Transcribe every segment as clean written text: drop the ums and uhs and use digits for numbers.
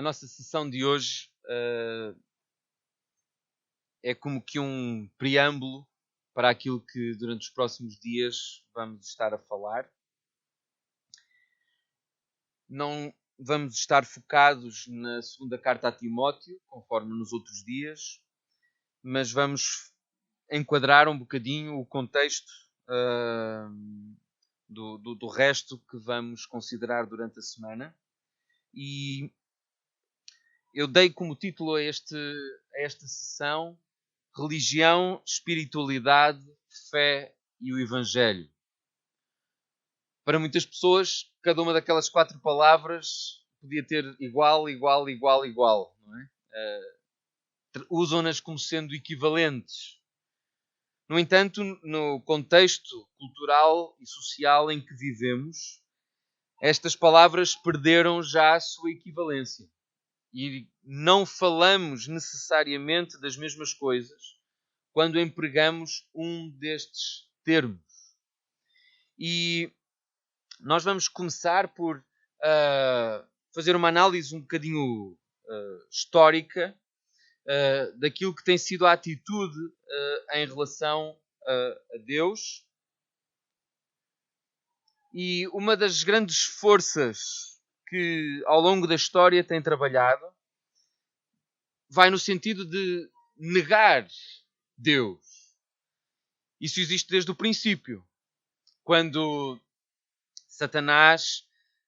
A nossa sessão de hoje é como que um preâmbulo para aquilo que durante os próximos dias vamos estar a falar. Não vamos estar focados na segunda carta a Timóteo, conforme nos outros dias, mas vamos enquadrar um bocadinho o contexto do resto que vamos considerar durante a semana. E eu dei como título a esta sessão Religião, Espiritualidade, Fé e o Evangelho. Para muitas pessoas, cada uma daquelas 4 palavras podia ter igual, não é? Usam-nas como sendo equivalentes. No entanto, no contexto cultural e social em que vivemos, estas palavras perderam já a sua equivalência. E não falamos necessariamente das mesmas coisas quando empregamos um destes termos. E nós vamos começar por fazer uma análise um bocadinho histórica daquilo que tem sido a atitude em relação a Deus. E uma das grandes forças que ao longo da história tem trabalhado vai no sentido de negar Deus. Isso existe desde o princípio. Quando Satanás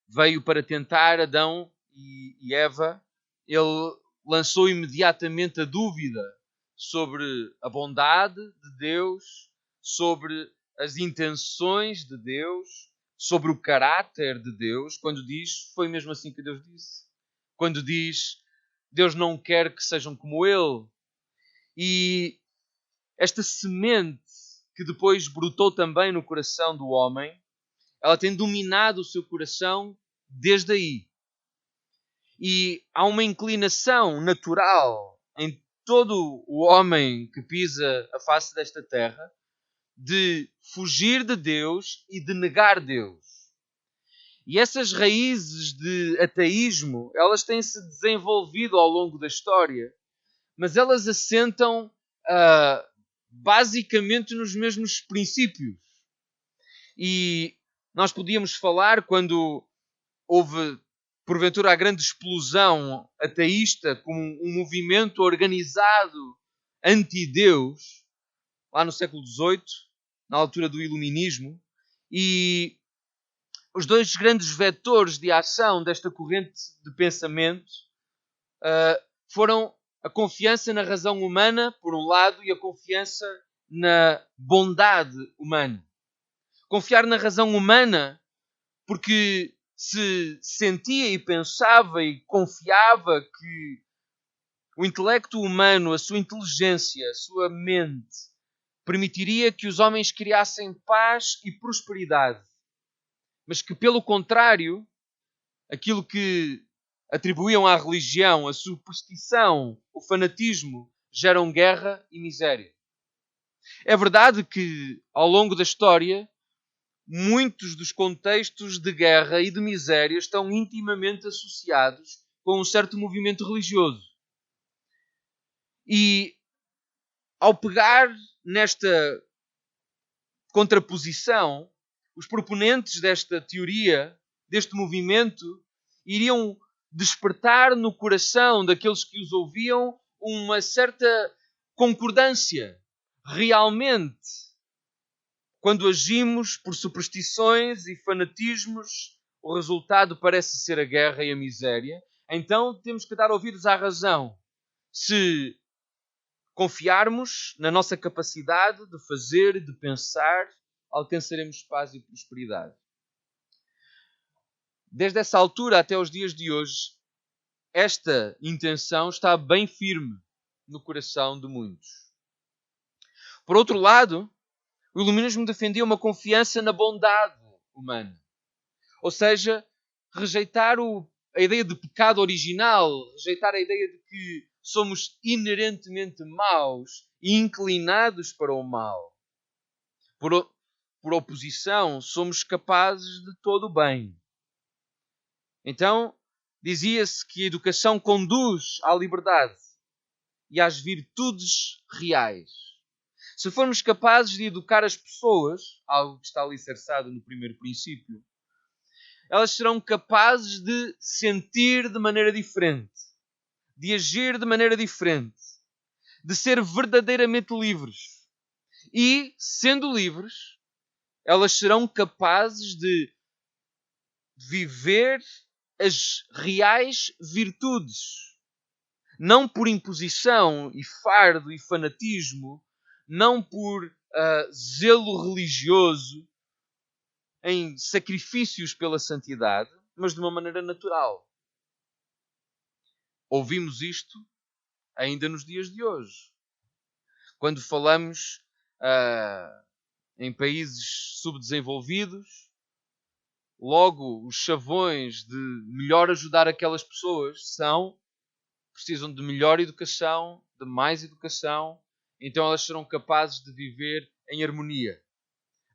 veio para tentar Adão e Eva, ele lançou imediatamente a dúvida sobre a bondade de Deus, sobre as intenções de Deus, sobre o caráter de Deus. Quando diz, foi mesmo assim que Deus disse. Quando diz, Deus não quer que sejam como Ele. E esta semente que depois brotou também no coração do homem, ela tem dominado o seu coração desde aí. E há uma inclinação natural em todo o homem que pisa a face desta terra de fugir de Deus e de negar Deus. E essas raízes de ateísmo, elas têm-se desenvolvido ao longo da história, mas elas assentam basicamente nos mesmos princípios. E nós podíamos falar, quando houve, porventura, a grande explosão ateísta como um movimento organizado anti-Deus, lá no século XVIII, na altura do Iluminismo, e os dois grandes vetores de ação desta corrente de pensamento foram a confiança na razão humana, por um lado, e a confiança na bondade humana. Confiar na razão humana porque se sentia e pensava e confiava que o intelecto humano, a sua inteligência, a sua mente, permitiria que os homens criassem paz e prosperidade. Mas que, pelo contrário, aquilo que atribuíam à religião, a superstição, o fanatismo, geram guerra e miséria. É verdade que, ao longo da história, muitos dos contextos de guerra e de miséria estão intimamente associados com um certo movimento religioso. E, ao pegar nesta contraposição, os proponentes desta teoria, deste movimento, iriam despertar no coração daqueles que os ouviam uma certa concordância. Realmente, quando agimos por superstições e fanatismos, o resultado parece ser a guerra e a miséria. Então temos que dar ouvidos à razão. Se confiarmos na nossa capacidade de fazer e de pensar, alcançaremos paz e prosperidade. Desde essa altura até os dias de hoje, esta intenção está bem firme no coração de muitos. Por outro lado, o Iluminismo defendia uma confiança na bondade humana. Ou seja, rejeitar a ideia de pecado original, rejeitar a ideia de que somos inerentemente maus e inclinados para o mal. Por oposição, somos capazes de todo o bem. Então, Dizia-se que a educação conduz à liberdade e às virtudes reais. Se formos capazes de educar as pessoas, algo que está alicerçado no primeiro princípio, elas serão capazes de sentir de maneira diferente, de agir de maneira diferente, de ser verdadeiramente livres. E, sendo livres, elas serão capazes de viver as reais virtudes. Não por imposição e fardo e fanatismo, não por zelo religioso em sacrifícios pela santidade, mas de uma maneira natural. Ouvimos isto ainda nos dias de hoje. Quando falamos em países subdesenvolvidos, logo os chavões de melhor ajudar aquelas pessoas precisam de melhor educação, de mais educação, então elas serão capazes de viver em harmonia.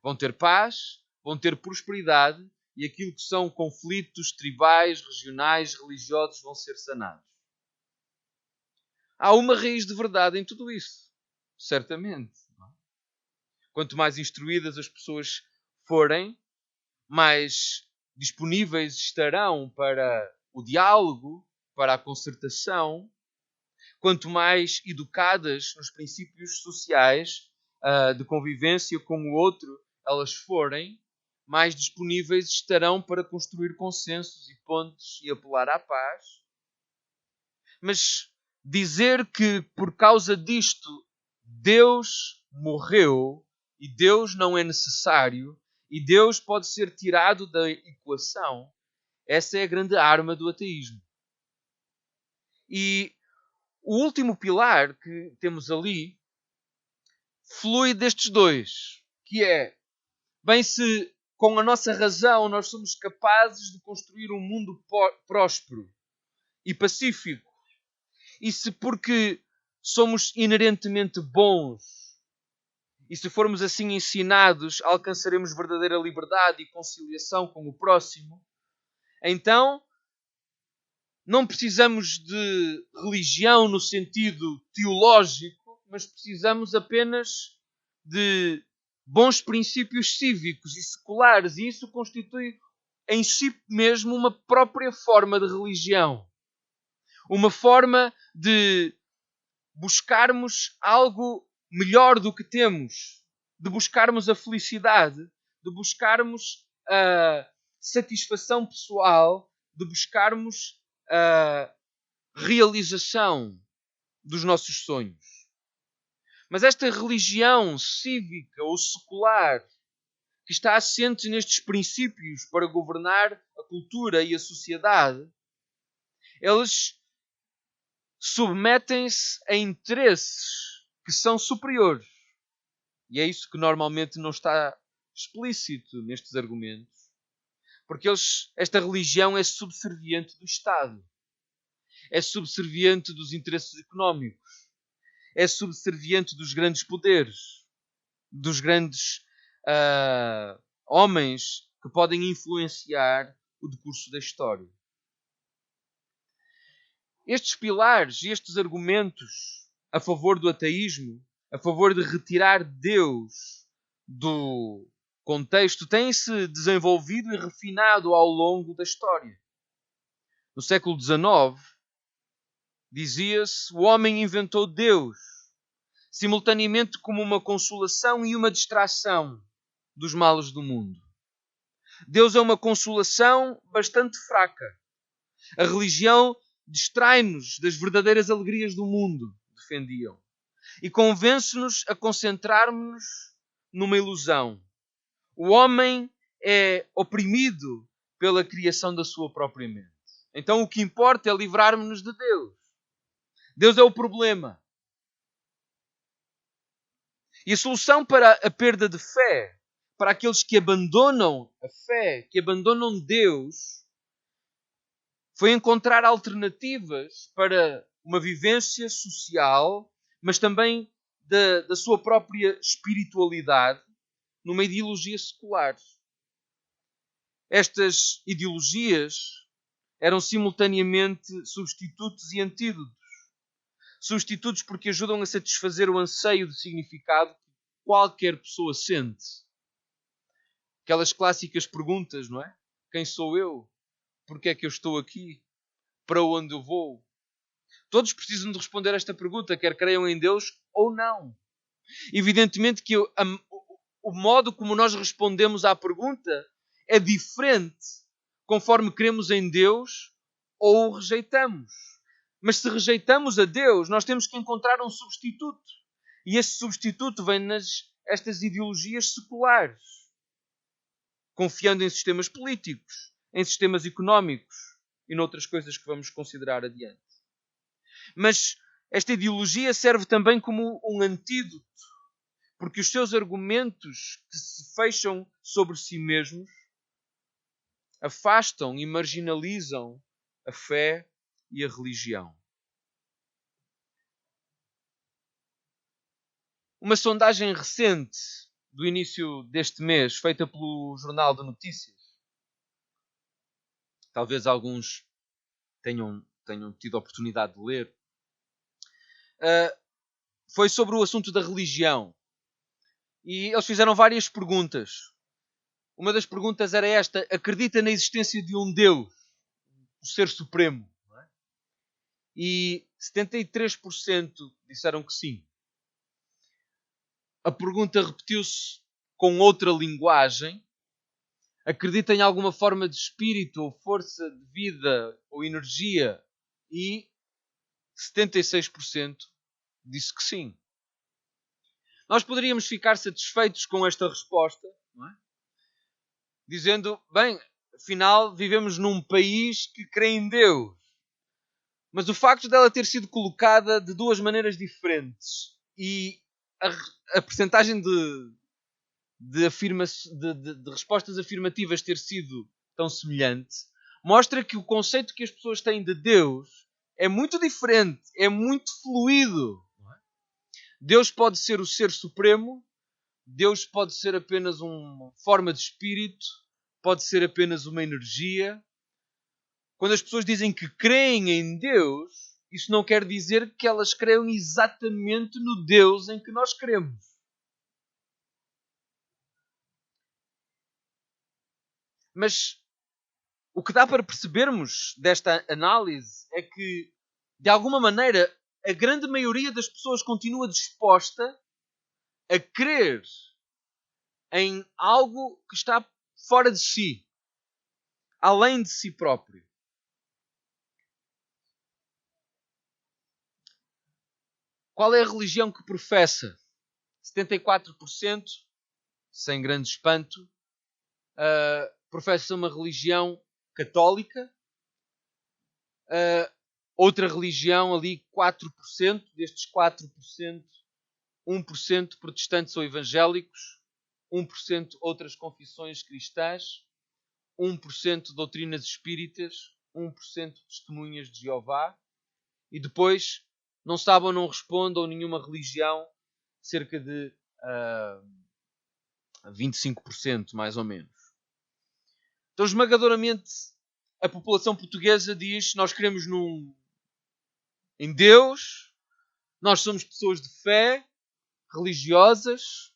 Vão ter paz, vão ter prosperidade e aquilo que são conflitos tribais, regionais, religiosos vão ser sanados. Há uma raiz de verdade em tudo isso, certamente. Quanto mais instruídas as pessoas forem, mais disponíveis estarão para o diálogo, para a concertação. Quanto mais educadas nos princípios sociais de convivência com o outro elas forem, mais disponíveis estarão para construir consensos e pontes e apelar à paz. Mas dizer que por causa disto Deus morreu e Deus não é necessário e Deus pode ser tirado da equação, essa é a grande arma do ateísmo. E o último pilar que temos ali flui destes dois, que é, bem, se com a nossa razão nós somos capazes de construir um mundo próspero e pacífico, e se porque somos inerentemente bons, e se formos assim ensinados, alcançaremos verdadeira liberdade e conciliação com o próximo, então não precisamos de religião no sentido teológico, mas precisamos apenas de bons princípios cívicos e seculares, e isso constitui em si mesmo uma própria forma de religião. Uma forma de buscarmos algo melhor do que temos, de buscarmos a felicidade, de buscarmos a satisfação pessoal, de buscarmos a realização dos nossos sonhos. Mas esta religião cívica ou secular, que está assente nestes princípios para governar a cultura e a sociedade, eles submetem-se a interesses que são superiores. E é isso que normalmente não está explícito nestes argumentos. Porque esta religião é subserviente do Estado. É subserviente dos interesses económicos. É subserviente dos grandes poderes. Dos grandes homens que podem influenciar o decurso da história. Estes pilares e estes argumentos a favor do ateísmo, a favor de retirar Deus do contexto, têm-se desenvolvido e refinado ao longo da história. No século XIX, dizia-se, o homem inventou Deus, simultaneamente como uma consolação e uma distração dos males do mundo. Deus é uma consolação bastante fraca. A religião distrai-nos das verdadeiras alegrias do mundo, defendiam. E convence-nos a concentrarmos-nos numa ilusão. O homem é oprimido pela criação da sua própria mente. Então o que importa é livrarmos-nos de Deus. Deus é o problema. E a solução para a perda de fé, para aqueles que abandonam a fé, que abandonam Deus, foi encontrar alternativas para uma vivência social, mas também da sua própria espiritualidade, numa ideologia secular. Estas ideologias eram simultaneamente substitutos e antídotos. Substitutos porque ajudam a satisfazer o anseio de significado que qualquer pessoa sente. Aquelas clássicas perguntas, não é? Quem sou eu? Porquê é que eu estou aqui? Para onde eu vou? Todos precisam de responder esta pergunta, quer creiam em Deus ou não. Evidentemente que o modo como nós respondemos à pergunta é diferente conforme cremos em Deus ou o rejeitamos. Mas se rejeitamos a Deus, nós temos que encontrar um substituto. E esse substituto vem estas ideologias seculares, confiando em sistemas políticos, em sistemas económicos e noutras coisas que vamos considerar adiante. Mas esta ideologia serve também como um antídoto, porque os seus argumentos que se fecham sobre si mesmos afastam e marginalizam a fé e a religião. Uma sondagem recente do início deste mês, feita pelo Jornal de Notícias, talvez alguns tenham tido a oportunidade de ler, foi sobre o assunto da religião. E eles fizeram várias perguntas. Uma das perguntas era esta: acredita na existência de um Deus, o Ser Supremo? Não é? E 73% disseram que sim. A pergunta repetiu-se com outra linguagem. Acredita em alguma forma de espírito, ou força de vida, ou energia? E 76% disse que sim. Nós poderíamos ficar satisfeitos com esta resposta, não é? Dizendo, bem, afinal vivemos num país que crê em Deus. Mas o facto dela ter sido colocada de duas maneiras diferentes e a percentagem de respostas afirmativas ter sido tão semelhante, mostra que o conceito que as pessoas têm de Deus é muito diferente, é muito fluido. Deus pode ser o Ser Supremo, Deus pode ser apenas uma forma de espírito, pode ser apenas uma energia. Quando as pessoas dizem que creem em Deus, isso não quer dizer que elas creiam exatamente no Deus em que nós cremos. Mas o que dá para percebermos desta análise é que, de alguma maneira, a grande maioria das pessoas continua disposta a crer em algo que está fora de si, além de si próprio. Qual é a religião que professa? 74%, sem grande espanto, professa uma religião católica. Outra religião ali, 4%, destes 4%, 1% protestantes ou evangélicos, 1% outras confissões cristãs, 1% doutrinas espíritas, 1% testemunhas de Jeová, e depois não sabe ou não responde ou nenhuma religião, cerca de 25% mais ou menos. Então, esmagadoramente, a população portuguesa diz: nós cremos em Deus, nós somos pessoas de fé, religiosas.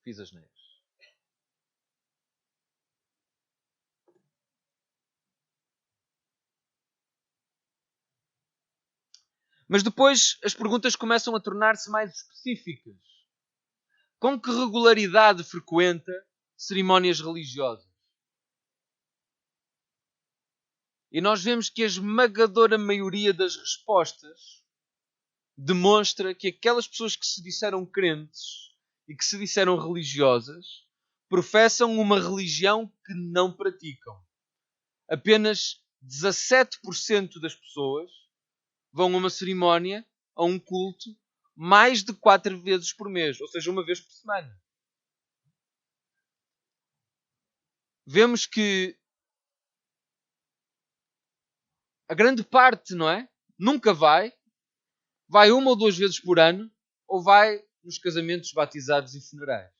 Fiz as neiras. Mas depois as perguntas começam a tornar-se mais específicas. Com que regularidade frequenta cerimónias religiosas? E nós vemos que a esmagadora maioria das respostas demonstra que aquelas pessoas que se disseram crentes e que se disseram religiosas professam uma religião que não praticam. Apenas 17% das pessoas vão a uma cerimónia, a um culto, mais de 4 vezes por mês, ou seja, uma vez por semana. Vemos que a grande parte, não é? Nunca vai uma ou duas vezes por ano, ou vai nos casamentos, batizados e funerais.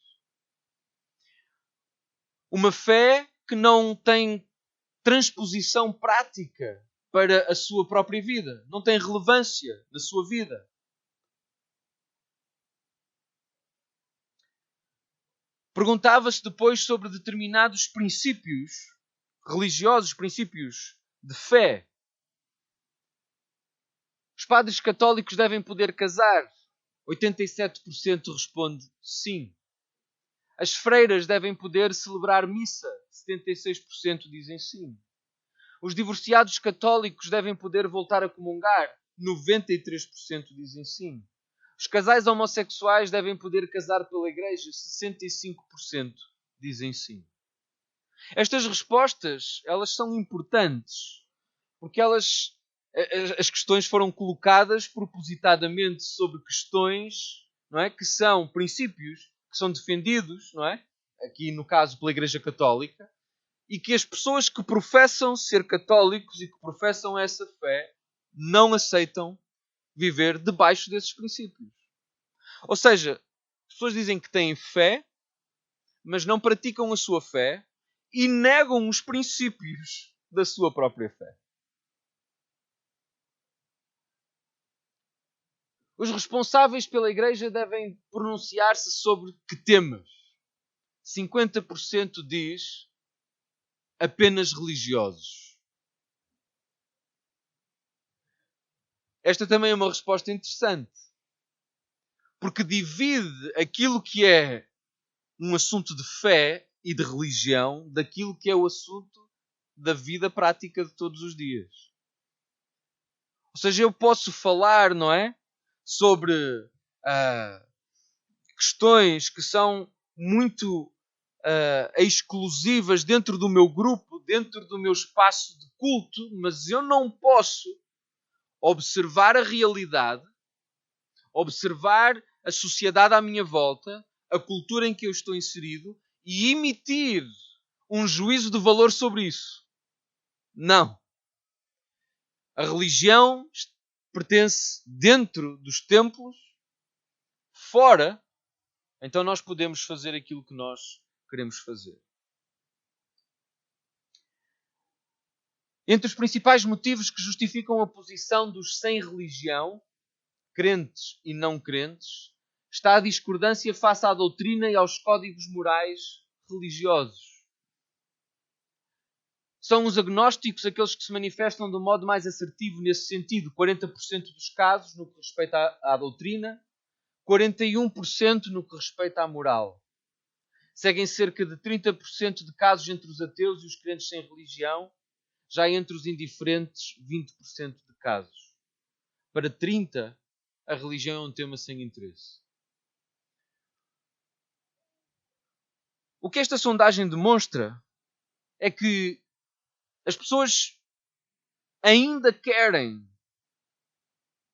Uma fé que não tem transposição prática para a sua própria vida. Não tem relevância na sua vida. Perguntava-se depois sobre determinados princípios religiosos, princípios de fé. Os padres católicos devem poder casar. 87% responde sim. As freiras devem poder celebrar missa. 76% dizem sim. Os divorciados católicos devem poder voltar a comungar. 93% dizem sim. Os casais homossexuais devem poder casar pela igreja. 65% dizem sim. Estas respostas, elas são importantes, porque as questões foram colocadas propositadamente sobre questões, não é, que são princípios que são defendidos, não é, aqui no caso pela Igreja Católica, e que as pessoas que professam ser católicos e que professam essa fé não aceitam viver debaixo desses princípios. Ou seja, as pessoas dizem que têm fé, mas não praticam a sua fé e negam os princípios da sua própria fé. Os responsáveis pela Igreja devem pronunciar-se sobre que temas? 50% diz apenas religiosos. Esta também é uma resposta interessante, porque divide aquilo que é um assunto de fé e de religião daquilo que é o assunto da vida prática de todos os dias. Ou seja, eu posso falar, não é, sobre questões que são muito exclusivas dentro do meu grupo, dentro do meu espaço de culto, mas eu não posso observar a realidade, observar a sociedade à minha volta, a cultura em que eu estou inserido e emitir um juízo de valor sobre isso. Não. A religião pertence dentro dos templos, fora, então nós podemos fazer aquilo que nós queremos fazer. Entre os principais motivos que justificam a posição dos sem religião, crentes e não crentes, está a discordância face à doutrina e aos códigos morais religiosos. São os agnósticos aqueles que se manifestam de um modo mais assertivo nesse sentido. 40% dos casos no que respeita à doutrina, 41% no que respeita à moral. Seguem cerca de 30% de casos entre os ateus e os crentes sem religião, já entre os indiferentes, 20% de casos. Para 30%, a religião é um tema sem interesse. O que esta sondagem demonstra é que as pessoas ainda querem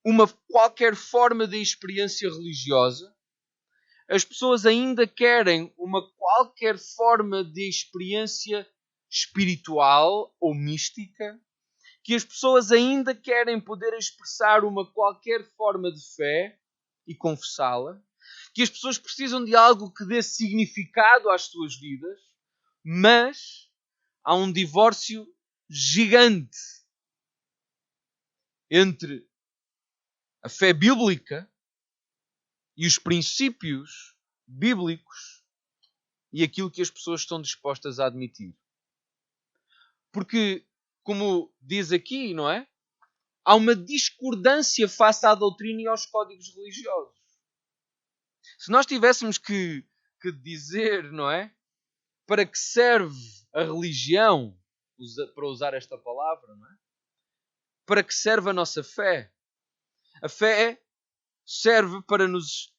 uma qualquer forma de experiência religiosa, as pessoas ainda querem uma qualquer forma de experiência espiritual ou mística, que as pessoas ainda querem poder expressar uma qualquer forma de fé e confessá-la, que as pessoas precisam de algo que dê significado às suas vidas, mas há um divórcio gigante entre a fé bíblica e os princípios bíblicos e aquilo que as pessoas estão dispostas a admitir. Porque, como diz aqui, não é? Há uma discordância face à doutrina e aos códigos religiosos. Se nós tivéssemos que dizer, não é? Para que serve a religião, para usar esta palavra, não é? Para que serve a nossa fé? A fé serve para nos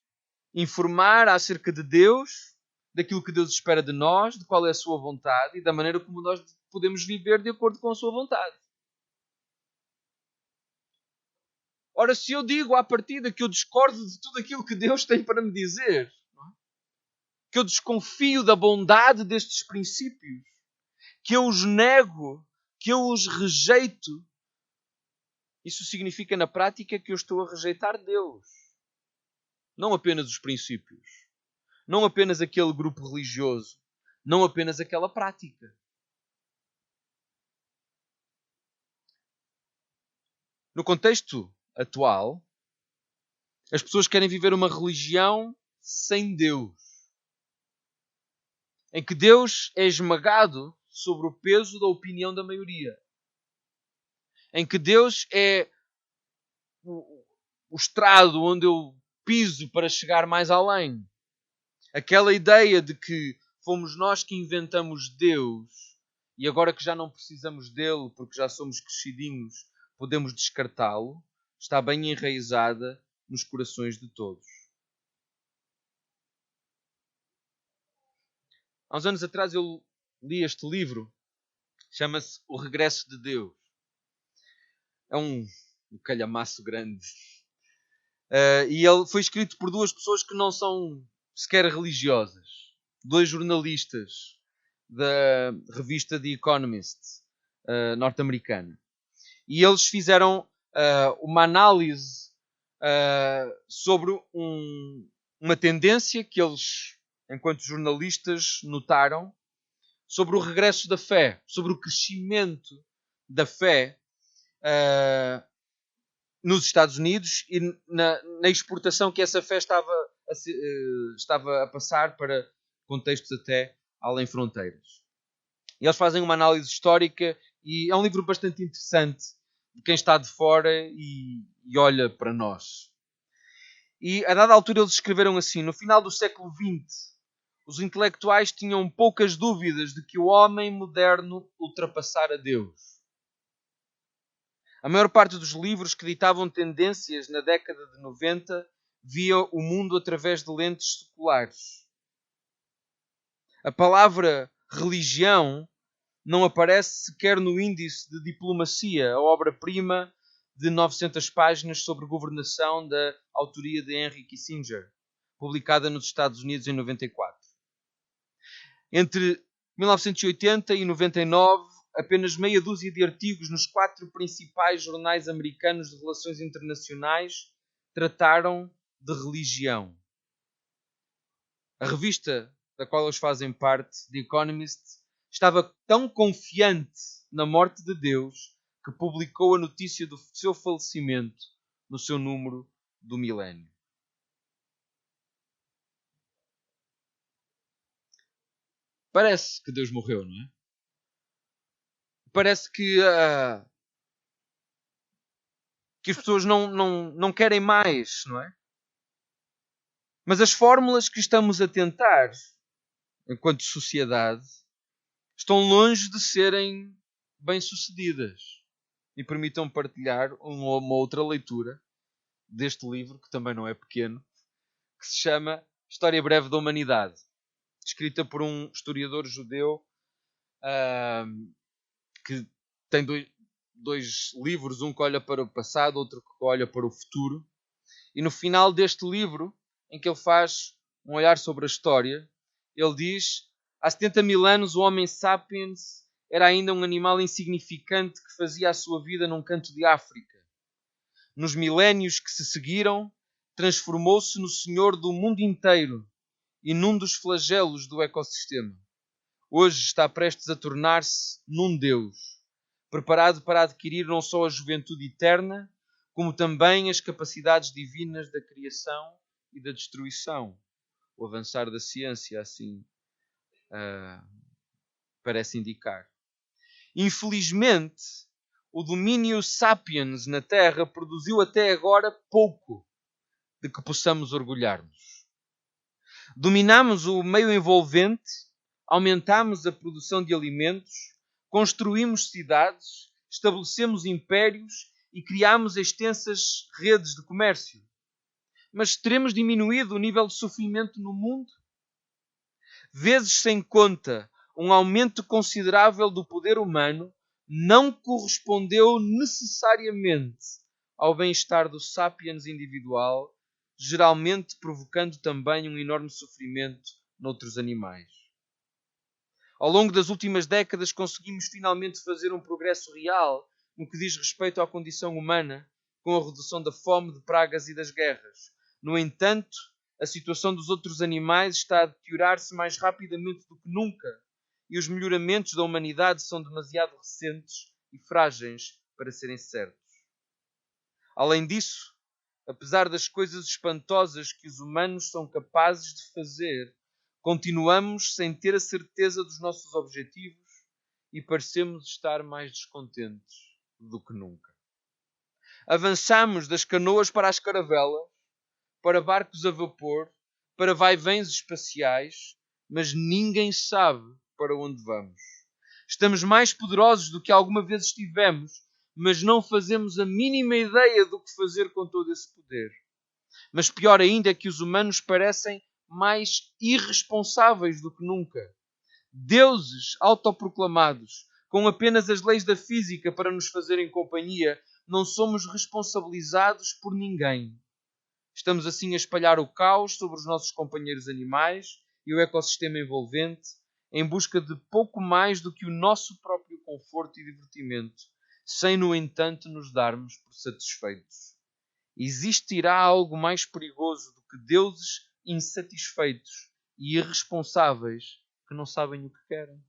informar acerca de Deus, daquilo que Deus espera de nós, de qual é a sua vontade e da maneira como nós podemos viver de acordo com a sua vontade. Ora, se eu digo à partida que eu discordo de tudo aquilo que Deus tem para me dizer, que eu desconfio da bondade destes princípios, que eu os nego, que eu os rejeito, isso significa na prática que eu estou a rejeitar Deus. Não apenas os princípios, não apenas aquele grupo religioso, não apenas aquela prática. No contexto atual, as pessoas querem viver uma religião sem Deus, em que Deus é esmagado sobre o peso da opinião da maioria, em que Deus é o estrado onde eu piso para chegar mais além. Aquela ideia de que fomos nós que inventamos Deus e agora que já não precisamos dele porque já somos crescidinhos, podemos descartá-lo, está bem enraizada nos corações de todos. Há uns anos atrás eu li este livro, chama-se O Regresso de Deus. É um calhamaço grande. E ele foi escrito por duas pessoas que não são sequer religiosas. Dois jornalistas da revista The Economist norte-americana. E eles fizeram uma análise sobre uma tendência que eles, enquanto jornalistas, notaram sobre o regresso da fé, sobre o crescimento da fé nos Estados Unidos e na exportação que essa fé estava a passar para contextos até além fronteiras. E eles fazem uma análise histórica e é um livro bastante interessante de quem está de fora e olha para nós. E a dada altura eles escreveram assim: no final do século XX, os intelectuais tinham poucas dúvidas de que o homem moderno ultrapassara Deus. A maior parte dos livros que ditavam tendências na década de 90 via o mundo através de lentes seculares. A palavra religião não aparece sequer no índice de diplomacia, a obra-prima de 900 páginas sobre governação da autoria de Henry Kissinger, publicada nos Estados Unidos em 94. Entre 1980 e 99, apenas meia dúzia de artigos nos 4 principais jornais americanos de relações internacionais trataram de religião. A revista da qual eles fazem parte, The Economist, estava tão confiante na morte de Deus que publicou a notícia do seu falecimento no seu número do milénio. Parece que Deus morreu, não é? Parece que as pessoas não querem mais, não é? Mas as fórmulas que estamos a tentar, enquanto sociedade, estão longe de serem bem-sucedidas. E permitam partilhar uma outra leitura deste livro, que também não é pequeno, que se chama História Breve da Humanidade, escrita por um historiador judeu que tem dois livros, um que olha para o passado, outro que olha para o futuro. E no final deste livro, em que ele faz um olhar sobre a história, ele diz: há 70 mil anos o Homo sapiens era ainda um animal insignificante que fazia a sua vida num canto de África. Nos milénios que se seguiram, transformou-se no senhor do mundo inteiro e num dos flagelos do ecossistema. Hoje está prestes a tornar-se num Deus, preparado para adquirir não só a juventude eterna, como também as capacidades divinas da criação e da destruição. O avançar da ciência, assim, parece indicar. Infelizmente, o domínio sapiens na Terra produziu até agora pouco de que possamos orgulhar-nos. Dominamos o meio envolvente, aumentamos a produção de alimentos, construímos cidades, estabelecemos impérios e criamos extensas redes de comércio. Mas teremos diminuído o nível de sofrimento no mundo? Vezes sem conta, um aumento considerável do poder humano não correspondeu necessariamente ao bem-estar do sapiens individual, geralmente provocando também um enorme sofrimento noutros animais. Ao longo das últimas décadas conseguimos finalmente fazer um progresso real no que diz respeito à condição humana, com a redução da fome, de pragas e das guerras. No entanto, a situação dos outros animais está a deteriorar-se mais rapidamente do que nunca e os melhoramentos da humanidade são demasiado recentes e frágeis para serem certos. Além disso, apesar das coisas espantosas que os humanos são capazes de fazer, continuamos sem ter a certeza dos nossos objetivos e parecemos estar mais descontentes do que nunca. Avançamos das canoas para as caravelas, para barcos a vapor, para vai-vens espaciais, mas ninguém sabe para onde vamos. Estamos mais poderosos do que alguma vez estivemos, mas não fazemos a mínima ideia do que fazer com todo esse poder. Mas pior ainda é que os humanos parecem mais irresponsáveis do que nunca. Deuses autoproclamados, com apenas as leis da física para nos fazerem companhia, não somos responsabilizados por ninguém. Estamos assim a espalhar o caos sobre os nossos companheiros animais e o ecossistema envolvente, em busca de pouco mais do que o nosso próprio conforto e divertimento, sem, no entanto, nos darmos por satisfeitos. Existirá algo mais perigoso do que deuses insatisfeitos e irresponsáveis que não sabem o que querem.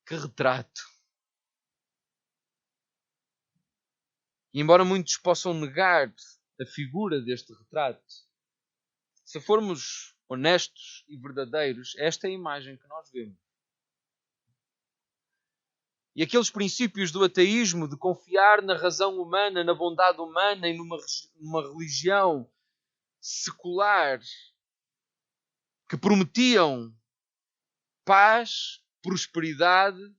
Que retrato! E embora muitos possam negar a figura deste retrato, se formos honestos e verdadeiros, esta é a imagem que nós vemos. E aqueles princípios do ateísmo, de confiar na razão humana, na bondade humana e numa religião secular que prometiam paz, prosperidade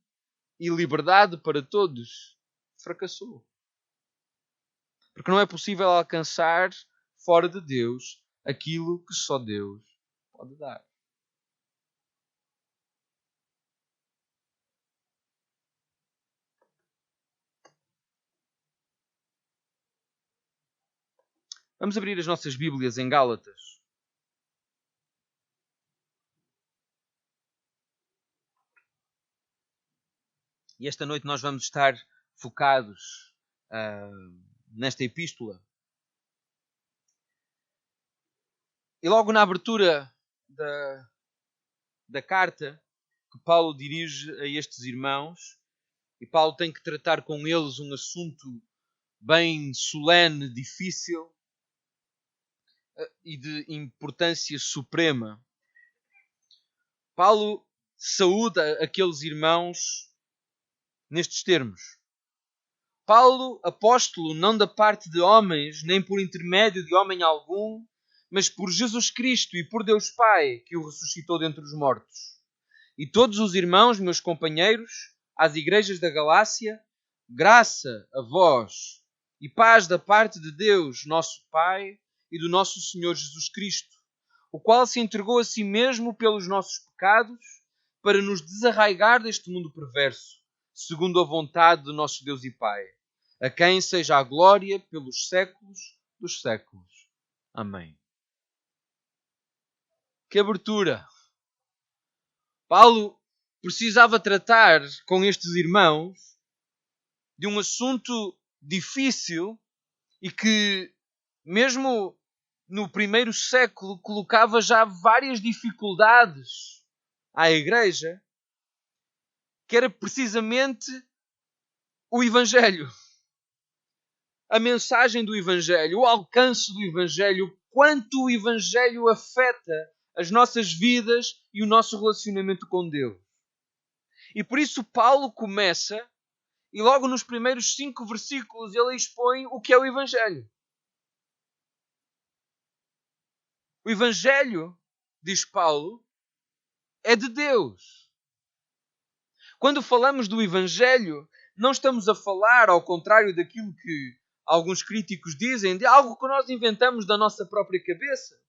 e liberdade para todos, fracassou. Porque não é possível alcançar fora de Deus aquilo que só Deus pode dar. Vamos abrir as nossas Bíblias em Gálatas. E esta noite nós vamos estar focados nesta epístola. E logo na abertura da carta que Paulo dirige a estes irmãos, e Paulo tem que tratar com eles um assunto bem solene, difícil e de importância suprema. Paulo saúda aqueles irmãos nestes termos. Paulo, apóstolo, não da parte de homens, nem por intermédio de homem algum, mas por Jesus Cristo e por Deus Pai, que o ressuscitou dentre os mortos. E todos os irmãos, meus companheiros, às igrejas da Galácia, graça a vós e paz da parte de Deus, nosso Pai, e do nosso Senhor Jesus Cristo, o qual se entregou a si mesmo pelos nossos pecados, para nos desarraigar deste mundo perverso, segundo a vontade do nosso Deus e Pai, a quem seja a glória pelos séculos dos séculos. Amém. Que abertura! Paulo precisava tratar com estes irmãos de um assunto difícil e que, mesmo no primeiro século, colocava já várias dificuldades à igreja, que era precisamente o Evangelho. A mensagem do Evangelho, o alcance do Evangelho, quanto o Evangelho afeta as nossas vidas e o nosso relacionamento com Deus. E por isso Paulo começa, e logo nos primeiros 5 versículos ele expõe o que é o Evangelho. O Evangelho, diz Paulo, é de Deus. Quando falamos do Evangelho, não estamos a falar, ao contrário daquilo que alguns críticos dizem, de algo que nós inventamos da nossa própria cabeça.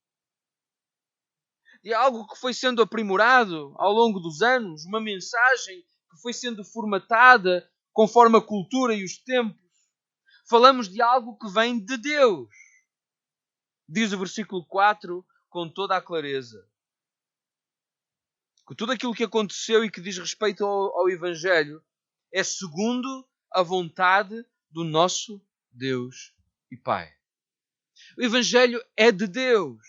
De algo que foi sendo aprimorado ao longo dos anos, uma mensagem que foi sendo formatada conforme a cultura e os tempos. Falamos de algo que vem de Deus. Diz o versículo 4 com toda a clareza. Que tudo aquilo que aconteceu e que diz respeito ao Evangelho é segundo a vontade do nosso Deus e Pai. O Evangelho é de Deus.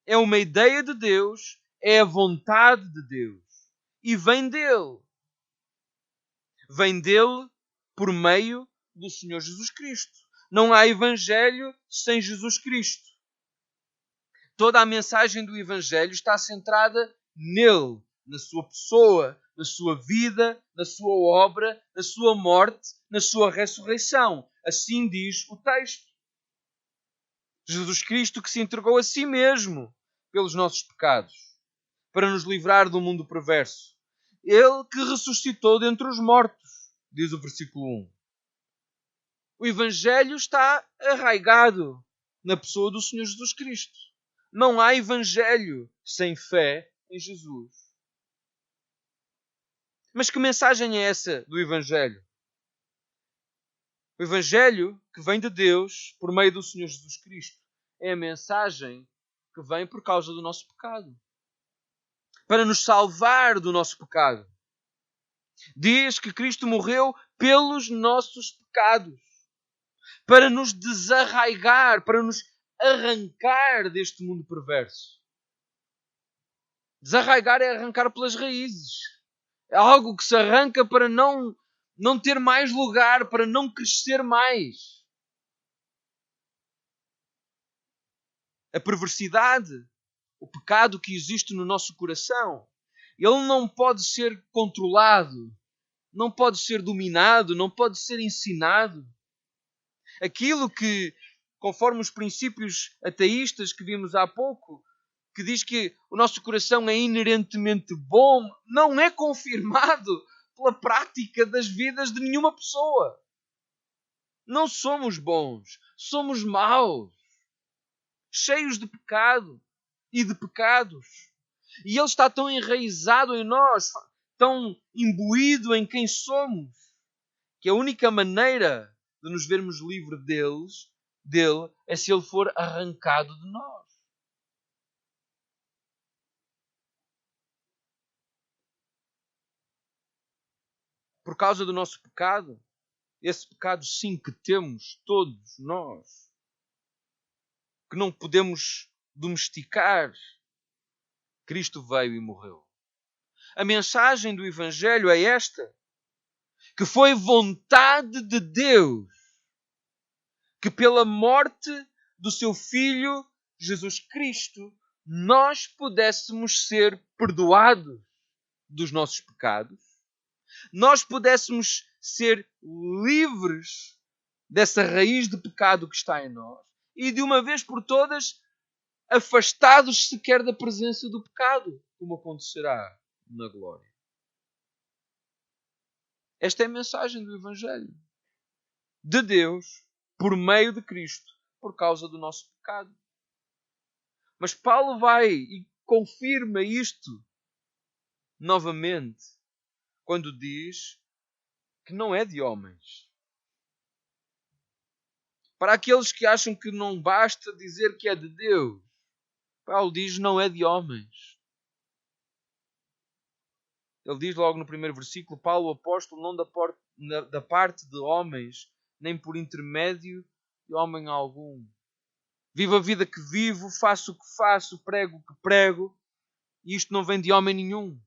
É uma ideia de Deus, é a vontade de Deus. E vem dele. vem dele por meio do Senhor Jesus Cristo. Não há Evangelho sem Jesus Cristo. Toda a mensagem do Evangelho está centrada nele, na sua pessoa, na sua vida, na sua obra, na sua morte, na sua ressurreição. Assim diz o texto. Jesus Cristo que se entregou a si mesmo pelos nossos pecados, para nos livrar do mundo perverso. Ele que ressuscitou dentre os mortos, diz o versículo 1. O Evangelho está arraigado na pessoa do Senhor Jesus Cristo. Não há Evangelho sem fé em Jesus. Mas que mensagem é essa do Evangelho? O Evangelho que vem de Deus por meio do Senhor Jesus Cristo é a mensagem que vem por causa do nosso pecado. Para nos salvar do nosso pecado. Diz que Cristo morreu pelos nossos pecados. Para nos desarraigar, para nos arrancar deste mundo perverso. Desarraigar é arrancar pelas raízes. É algo que se arranca para não ter mais lugar, para não crescer mais. A perversidade, o pecado que existe no nosso coração, ele não pode ser controlado, não pode ser dominado, não pode ser ensinado. Aquilo que, conforme os princípios ateístas que vimos há pouco, que diz que o nosso coração é inerentemente bom, não é confirmado pela prática das vidas de nenhuma pessoa. Não somos bons, somos maus, cheios de pecado e de pecados. E ele está tão enraizado em nós, tão imbuído em quem somos, que a única maneira de nos vermos livres dele é se ele for arrancado de nós. Por causa do nosso pecado, esse pecado sim que temos todos nós, que não podemos domesticar, Cristo veio e morreu. A mensagem do Evangelho é esta, que foi vontade de Deus que pela morte do seu Filho Jesus Cristo nós pudéssemos ser perdoados dos nossos pecados, nós pudéssemos ser livres dessa raiz de pecado que está em nós e de uma vez por todas afastados sequer da presença do pecado, como acontecerá na glória. Esta é a mensagem do Evangelho de Deus por meio de Cristo, por causa do nosso pecado. Mas Paulo vai e confirma isto novamente quando diz que não é de homens. Para aqueles que acham que não basta dizer que é de Deus, Paulo diz não é de homens. Ele diz logo no primeiro versículo, Paulo, apóstolo, não da parte de homens, nem por intermédio de homem algum. Vivo a vida que vivo, faço o que faço, prego o que prego, e isto não vem de homem nenhum,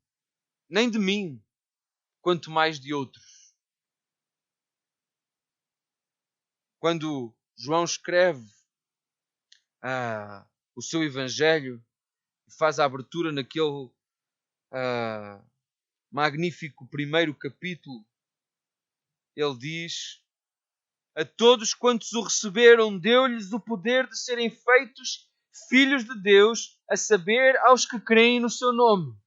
nem de mim, quanto mais de outros. Quando João escreve o seu Evangelho e faz a abertura naquele magnífico primeiro capítulo, ele diz: a todos quantos o receberam, deu-lhes o poder de serem feitos filhos de Deus, a saber, aos que creem no seu nome.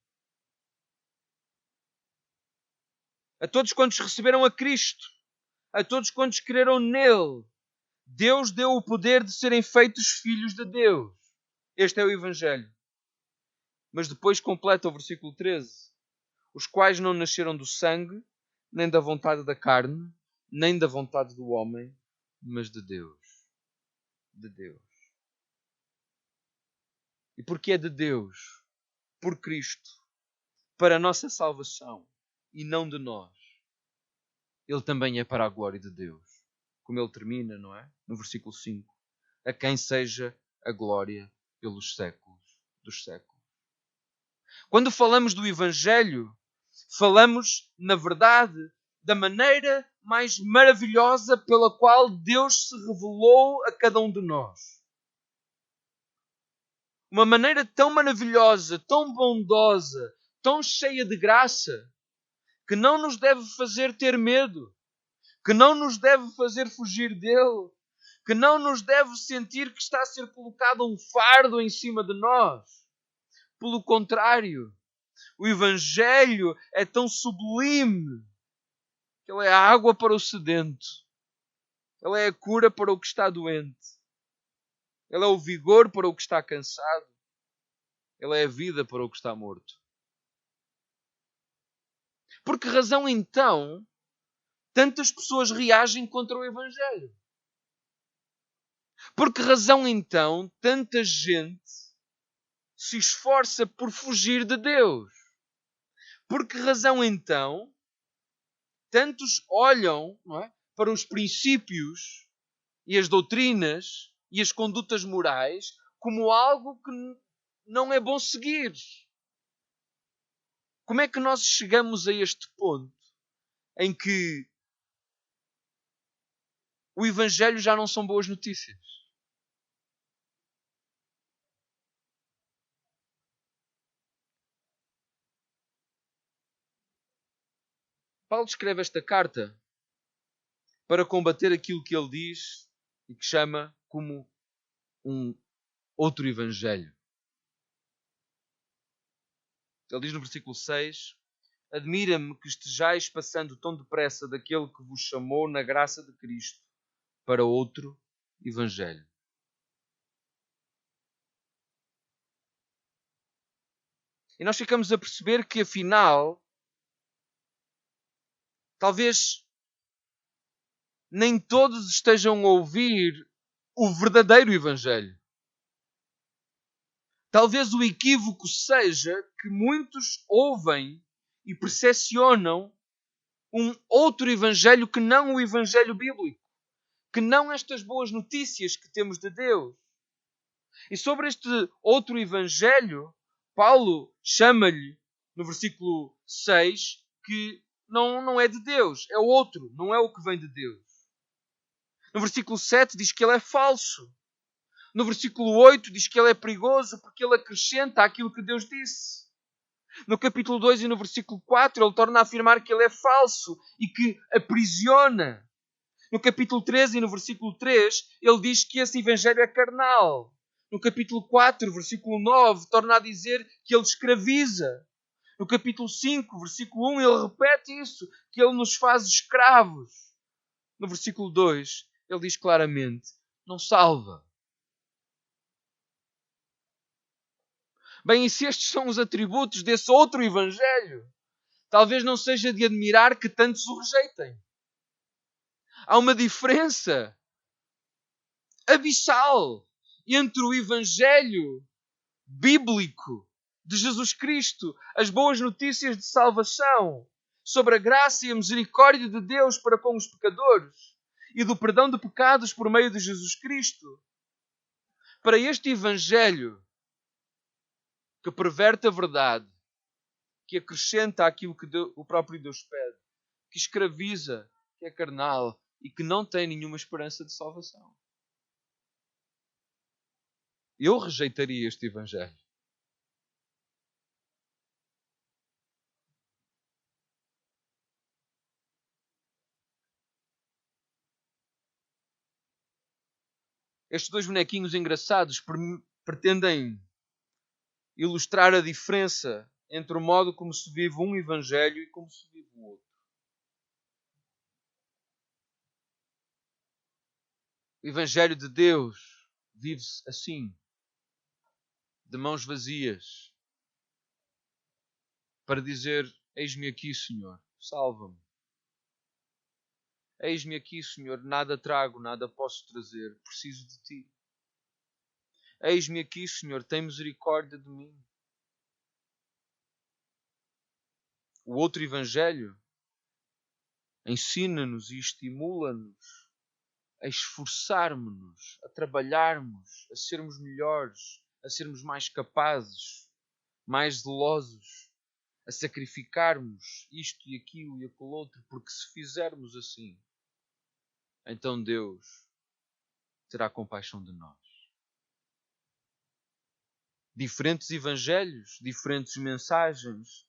A todos quantos receberam a Cristo, a todos quantos creram nele, Deus deu o poder de serem feitos filhos de Deus. Este é o Evangelho. Mas depois completa o versículo 13. Os quais não nasceram do sangue, nem da vontade da carne, nem da vontade do homem, mas de Deus. De Deus. E porque é de Deus, por Cristo, para a nossa salvação e não de nós, ele também é para a glória de Deus. Como ele termina, não é? No versículo 5. A quem seja a glória pelos séculos dos séculos. Quando falamos do Evangelho, falamos, na verdade, da maneira mais maravilhosa pela qual Deus se revelou a cada um de nós. Uma maneira tão maravilhosa, tão bondosa, tão cheia de graça, que não nos deve fazer ter medo, que não nos deve fazer fugir dele, que não nos deve sentir que está a ser colocado um fardo em cima de nós. Pelo contrário, o Evangelho é tão sublime que ele é a água para o sedento, ele é a cura para o que está doente, ele é o vigor para o que está cansado, ele é a vida para o que está morto. Por que razão então tantas pessoas reagem contra o Evangelho? Por que razão então tanta gente se esforça por fugir de Deus? Por que razão então tantos olham, não é, para os princípios e as doutrinas e as condutas morais como algo que não é bom seguir? Como é que nós chegamos a este ponto em que o Evangelho já não são boas notícias? Paulo escreve esta carta para combater aquilo que ele diz e que chama como um outro Evangelho. Ele diz no versículo 6: admira-me que estejais passando tão depressa daquele que vos chamou na graça de Cristo para outro Evangelho. E nós ficamos a perceber que, afinal, talvez nem todos estejam a ouvir o verdadeiro Evangelho. Talvez o equívoco seja que muitos ouvem e percepcionam um outro Evangelho que não o Evangelho bíblico, que não estas boas notícias que temos de Deus. E sobre este outro Evangelho, Paulo chama-lhe, no versículo 6, que não é de Deus, é outro, não é o que vem de Deus. No versículo 7 diz que ele é falso. No versículo 8 diz que ele é perigoso porque ele acrescenta aquilo que Deus disse. No capítulo 2 e no versículo 4 ele torna a afirmar que ele é falso e que aprisiona. No capítulo 13 e no versículo 3 ele diz que esse evangelho é carnal. No capítulo 4, versículo 9, torna a dizer que ele escraviza. No capítulo 5, versículo 1, ele repete isso, que ele nos faz escravos. No versículo 2, ele diz claramente, não salva. Bem, e se estes são os atributos desse outro Evangelho, talvez não seja de admirar que tantos o rejeitem. Há uma diferença abissal entre o Evangelho bíblico de Jesus Cristo, as boas notícias de salvação, sobre a graça e a misericórdia de Deus para com os pecadores e do perdão de pecados por meio de Jesus Cristo, para este Evangelho que perverte a verdade, que acrescenta aquilo que o próprio Deus pede, que escraviza, que é carnal e que não tem nenhuma esperança de salvação. Eu rejeitaria este Evangelho. Estes dois bonequinhos engraçados pretendem ilustrar a diferença entre o modo como se vive um Evangelho e como se vive o outro. O Evangelho de Deus vive-se assim, de mãos vazias, para dizer, eis-me aqui, Senhor, salva-me. Eis-me aqui, Senhor, nada trago, nada posso trazer, preciso de Ti. Eis-me aqui, Senhor, tem misericórdia de mim. O outro Evangelho ensina-nos e estimula-nos a esforçarmos-nos, a trabalharmos, a sermos melhores, a sermos mais capazes, mais zelosos, a sacrificarmos isto e aquilo e aquele outro, porque se fizermos assim, então Deus terá compaixão de nós. Diferentes evangelhos, diferentes mensagens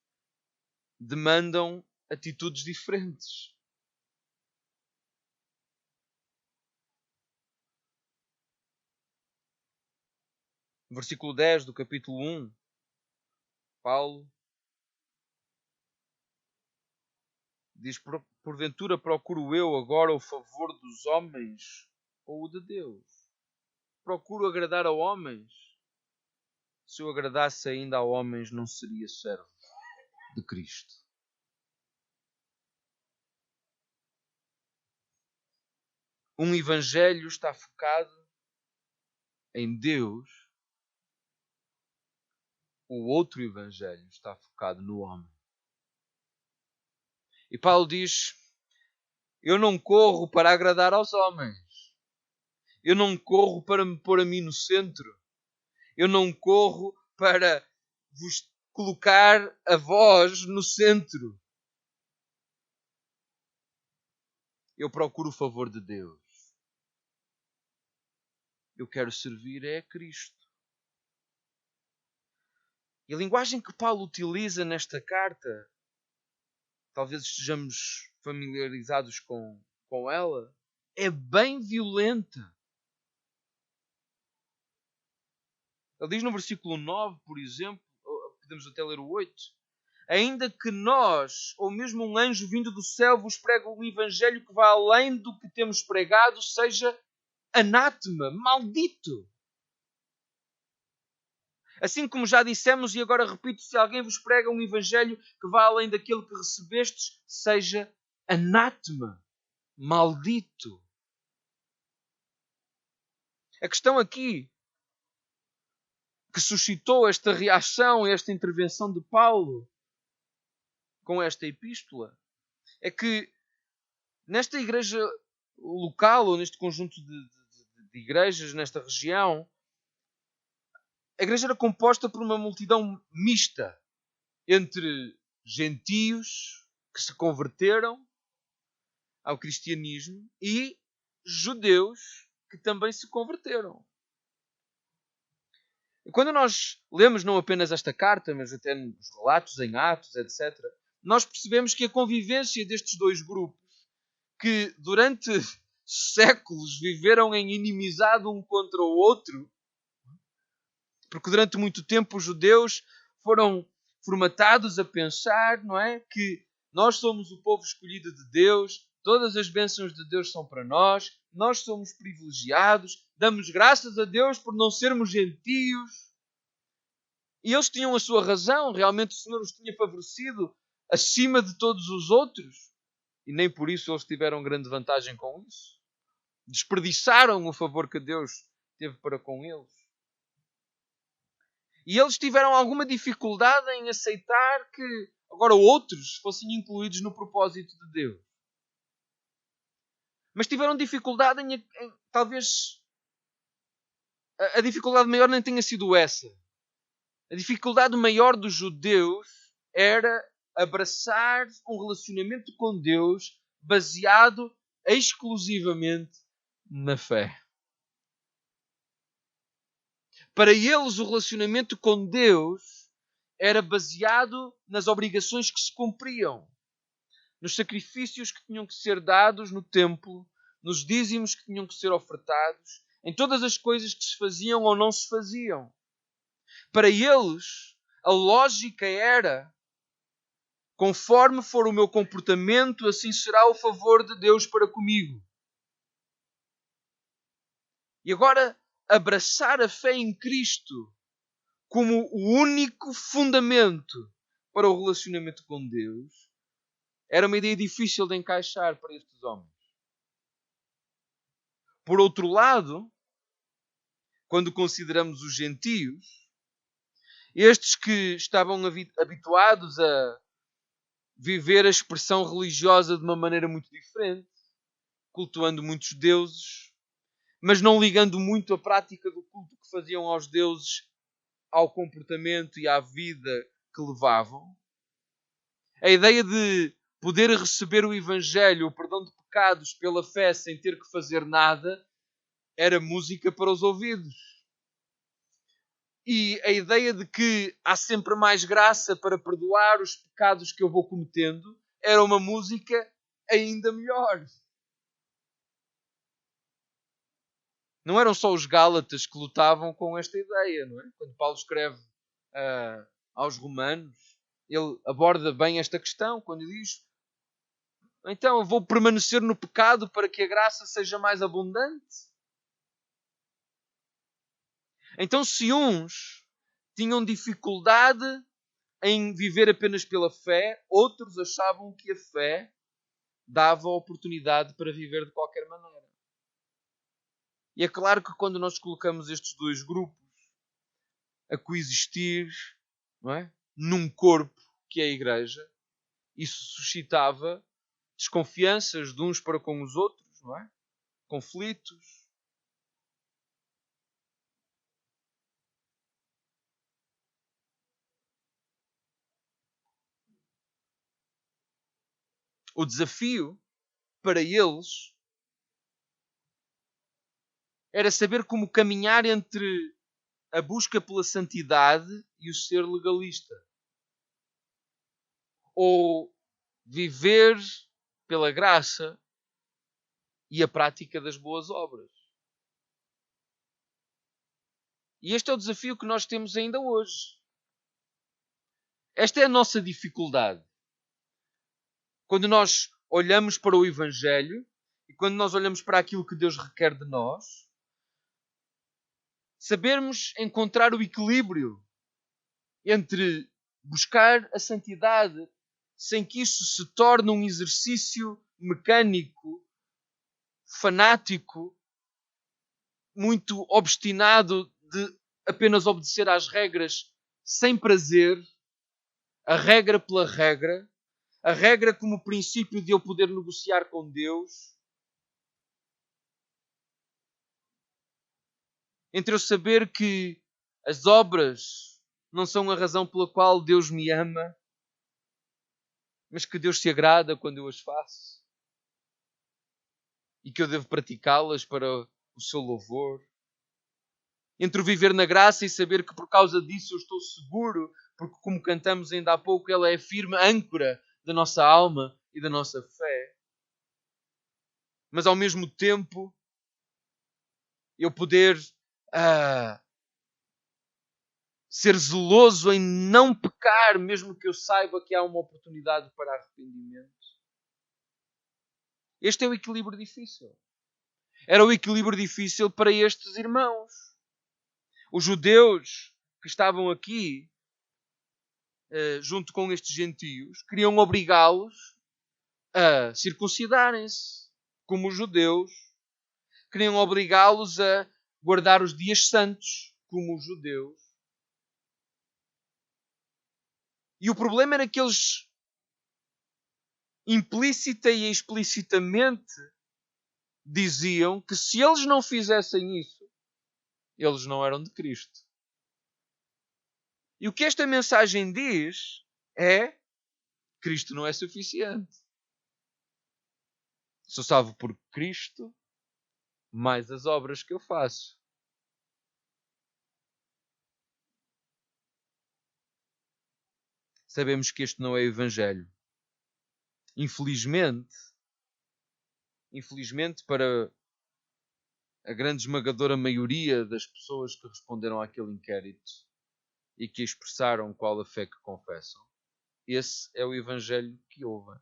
demandam atitudes diferentes. No versículo 10 do capítulo 1, Paulo diz: porventura procuro eu agora o favor dos homens ou o de Deus? Procuro agradar a homens? Se eu agradasse ainda a homens, não seria servo de Cristo. Um evangelho está focado em Deus, o outro evangelho está focado no homem. E Paulo diz: eu não corro para agradar aos homens. Eu não corro para me pôr a mim no centro. Eu não corro para vos colocar a vós no centro. Eu procuro o favor de Deus. Eu quero servir a Cristo. E a linguagem que Paulo utiliza nesta carta, talvez estejamos familiarizados com ela, é bem violenta. Ele diz no versículo 9, por exemplo, podemos até ler o 8, ainda que nós, ou mesmo um anjo vindo do céu, vos pregue um evangelho que vá além do que temos pregado, seja anátema, maldito. Assim como já dissemos, e agora repito, se alguém vos prega um evangelho que vá além daquele que recebestes, seja anátema, maldito. A questão aqui que suscitou esta reação, esta intervenção de Paulo com esta epístola, é que nesta igreja local, ou neste conjunto de igrejas, nesta região, a igreja era composta por uma multidão mista entre gentios que se converteram ao cristianismo e judeus que também se converteram. E quando nós lemos não apenas esta carta, mas até nos relatos em Atos, etc., nós percebemos que a convivência destes dois grupos, que durante séculos viveram em inimizade um contra o outro, porque durante muito tempo os judeus foram formatados a pensar, não é, que nós somos o povo escolhido de Deus, todas as bênçãos de Deus são para nós somos privilegiados, damos graças a Deus por não sermos gentios. E eles tinham a sua razão, realmente o Senhor os tinha favorecido acima de todos os outros, e nem por isso eles tiveram grande vantagem com isso. Desperdiçaram o favor que Deus teve para com eles. E eles tiveram alguma dificuldade em aceitar que agora outros fossem incluídos no propósito de Deus. Mas tiveram dificuldade em talvez a dificuldade maior nem tenha sido essa. A dificuldade maior dos judeus era abraçar um relacionamento com Deus baseado exclusivamente na fé. Para eles, o relacionamento com Deus era baseado nas obrigações que se cumpriam, nos sacrifícios que tinham que ser dados no templo, nos dízimos que tinham que ser ofertados, em todas as coisas que se faziam ou não se faziam. Para eles, a lógica era: conforme for o meu comportamento, assim será o favor de Deus para comigo. E agora, abraçar a fé em Cristo como o único fundamento para o relacionamento com Deus era uma ideia difícil de encaixar para estes homens. Por outro lado, quando consideramos os gentios, estes que estavam habituados a viver a expressão religiosa de uma maneira muito diferente, cultuando muitos deuses, mas não ligando muito a prática do culto que faziam aos deuses ao comportamento e à vida que levavam, A ideia de poder receber o Evangelho, o perdão de pecados pela fé sem ter que fazer nada, era música para os ouvidos. E a ideia de que há sempre mais graça para perdoar os pecados que eu vou cometendo era uma música ainda melhor. Não eram só os Gálatas que lutavam com esta ideia, não é? Quando Paulo escreve aos Romanos, ele aborda bem esta questão, quando diz: então eu vou permanecer no pecado para que a graça seja mais abundante? Então, se uns tinham dificuldade em viver apenas pela fé, outros achavam que a fé dava oportunidade para viver de qualquer maneira. E é claro que quando nós colocamos estes dois grupos a coexistir, não é? Num corpo que é a igreja, isso suscitava desconfianças de uns para com os outros, não é? Conflitos. O desafio para eles era saber como caminhar entre a busca pela santidade e o ser legalista. Ou viver pela graça e a prática das boas obras. E este é o desafio que nós temos ainda hoje. Esta é a nossa dificuldade. Quando nós olhamos para o Evangelho e quando nós olhamos para aquilo que Deus requer de nós, sabermos encontrar o equilíbrio entre buscar a santidade sem que isso se torne um exercício mecânico, fanático, muito obstinado de apenas obedecer às regras sem prazer, a regra pela regra, a regra como princípio de eu poder negociar com Deus, entre eu saber que as obras não são a razão pela qual Deus me ama, mas que Deus se agrada quando eu as faço e que eu devo praticá-las para o seu louvor. Entre o viver na graça e saber que por causa disso eu estou seguro, porque como cantamos ainda há pouco, ela é a firme âncora da nossa alma e da nossa fé. Mas ao mesmo tempo, eu poder ser zeloso em não pecar, mesmo que eu saiba que há uma oportunidade para arrependimento. Este é o equilíbrio difícil. Era o equilíbrio difícil para estes irmãos. Os judeus que estavam aqui, junto com estes gentios, queriam obrigá-los a circuncidarem-se, como os judeus. Queriam obrigá-los a guardar os dias santos, como os judeus. E o problema era que eles, implícita e explicitamente, diziam que se eles não fizessem isso, eles não eram de Cristo. E o que esta mensagem diz é: Cristo não é suficiente. Sou salvo por Cristo, mais as obras que eu faço. Sabemos que este não é o Evangelho. Infelizmente para a grande esmagadora maioria das pessoas que responderam àquele inquérito e que expressaram qual a fé que confessam, esse é o Evangelho que ouvem.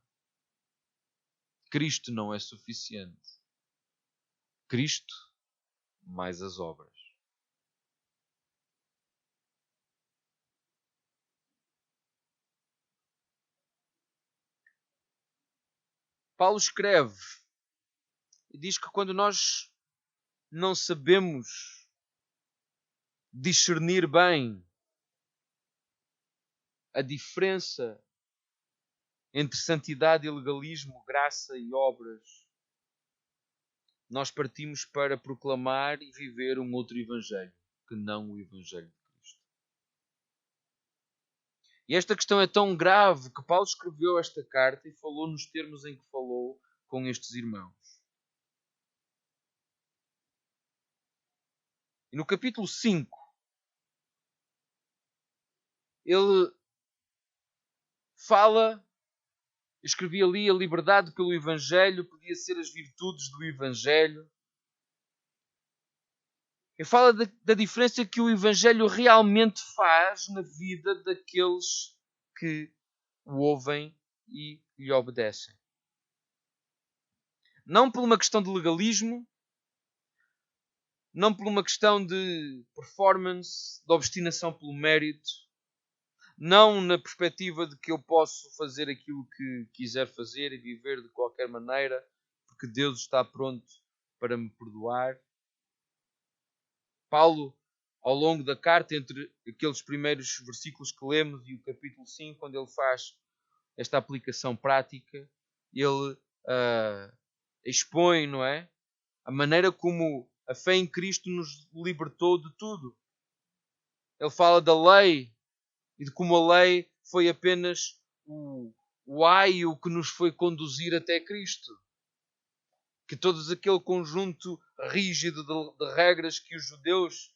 Cristo não é suficiente. Cristo mais as obras. Paulo escreve e diz que quando nós não sabemos discernir bem a diferença entre santidade e legalismo, graça e obras, nós partimos para proclamar e viver um outro evangelho, que não o evangelho de Cristo. E esta questão é tão grave que Paulo escreveu esta carta e falou nos termos em que falou com estes irmãos. E no capítulo 5, ele fala, escrevi ali, a liberdade pelo Evangelho podia ser as virtudes do Evangelho. Ele fala da diferença que o Evangelho realmente faz na vida daqueles que o ouvem e lhe obedecem. Não por uma questão de legalismo, não por uma questão de performance, de obstinação pelo mérito, não na perspectiva de que eu posso fazer aquilo que quiser fazer e viver de qualquer maneira, porque Deus está pronto para me perdoar. Paulo, ao longo da carta, entre aqueles primeiros versículos que lemos e o capítulo 5, quando ele faz esta aplicação prática, ele expõe, não é? A maneira como a fé em Cristo nos libertou de tudo. Ele fala da lei e de como a lei foi apenas o aio que nos foi conduzir até Cristo. Que todo aquele conjunto rígido de regras que os judeus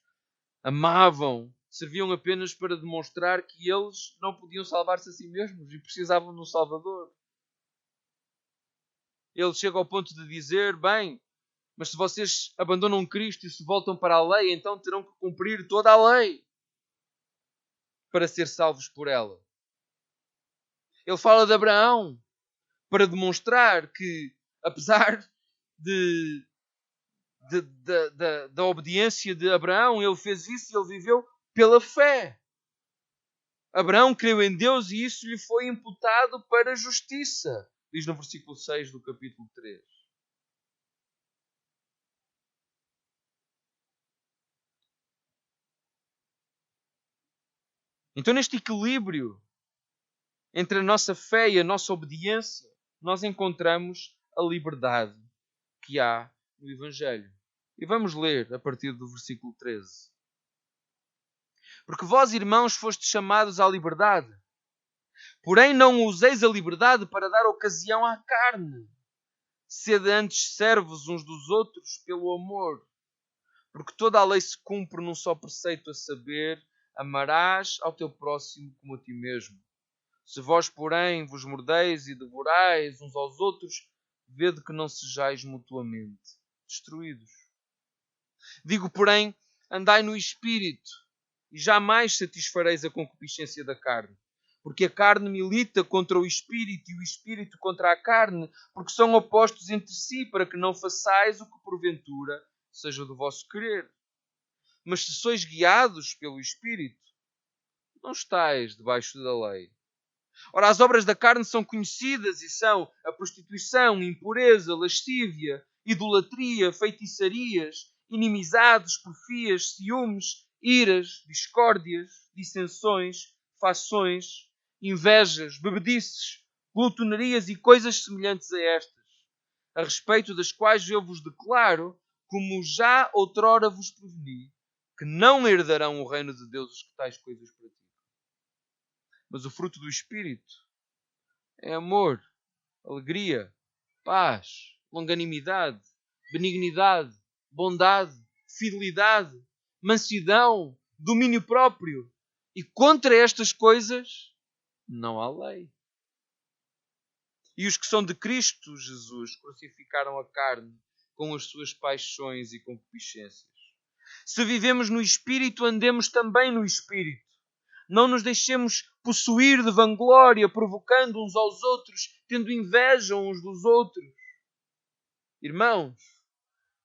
amavam serviam apenas para demonstrar que eles não podiam salvar-se a si mesmos e precisavam de um Salvador. Ele chega ao ponto de dizer, bem, mas se vocês abandonam Cristo e se voltam para a lei, então terão que cumprir toda a lei para ser salvos por ela. Ele fala de Abraão para demonstrar que, apesar da obediência de Abraão, ele fez isso e ele viveu pela fé. Abraão creu em Deus e isso lhe foi imputado para a justiça, diz no versículo 6 do capítulo 3. Então, neste equilíbrio entre a nossa fé e a nossa obediência, nós encontramos a liberdade que há no Evangelho. E vamos ler a partir do versículo 13. Porque vós, irmãos, fostes chamados à liberdade. Porém, não useis a liberdade para dar ocasião à carne. Sede antes servos uns dos outros pelo amor. Porque toda a lei se cumpre num só preceito, a saber, amarás ao teu próximo como a ti mesmo. Se vós, porém, vos mordeis e devorais uns aos outros, vede que não sejais mutuamente destruídos. Digo, porém, andai no Espírito, e jamais satisfareis a concupiscência da carne. Porque a carne milita contra o Espírito, e o Espírito contra a carne, porque são opostos entre si, para que não façais o que porventura seja do vosso querer. Mas se sois guiados pelo Espírito, não estáis debaixo da lei. Ora, as obras da carne são conhecidas e são a prostituição, impureza, lascívia, idolatria, feitiçarias, inimizades, porfias, ciúmes, iras, discórdias, dissensões, fações, invejas, bebedices, glutonarias e coisas semelhantes a estas, a respeito das quais eu vos declaro, como já outrora vos preveni, que não herdarão o reino de Deus os que tais coisas praticam. Mas o fruto do Espírito é amor, alegria, paz, longanimidade, benignidade, bondade, fidelidade, mansidão, domínio próprio. E contra estas coisas não há lei. E os que são de Cristo Jesus crucificaram a carne com as suas paixões e concupiscências. Se vivemos no Espírito, andemos também no Espírito. Não nos deixemos possuir de vanglória, provocando uns aos outros, tendo inveja uns dos outros. Irmãos,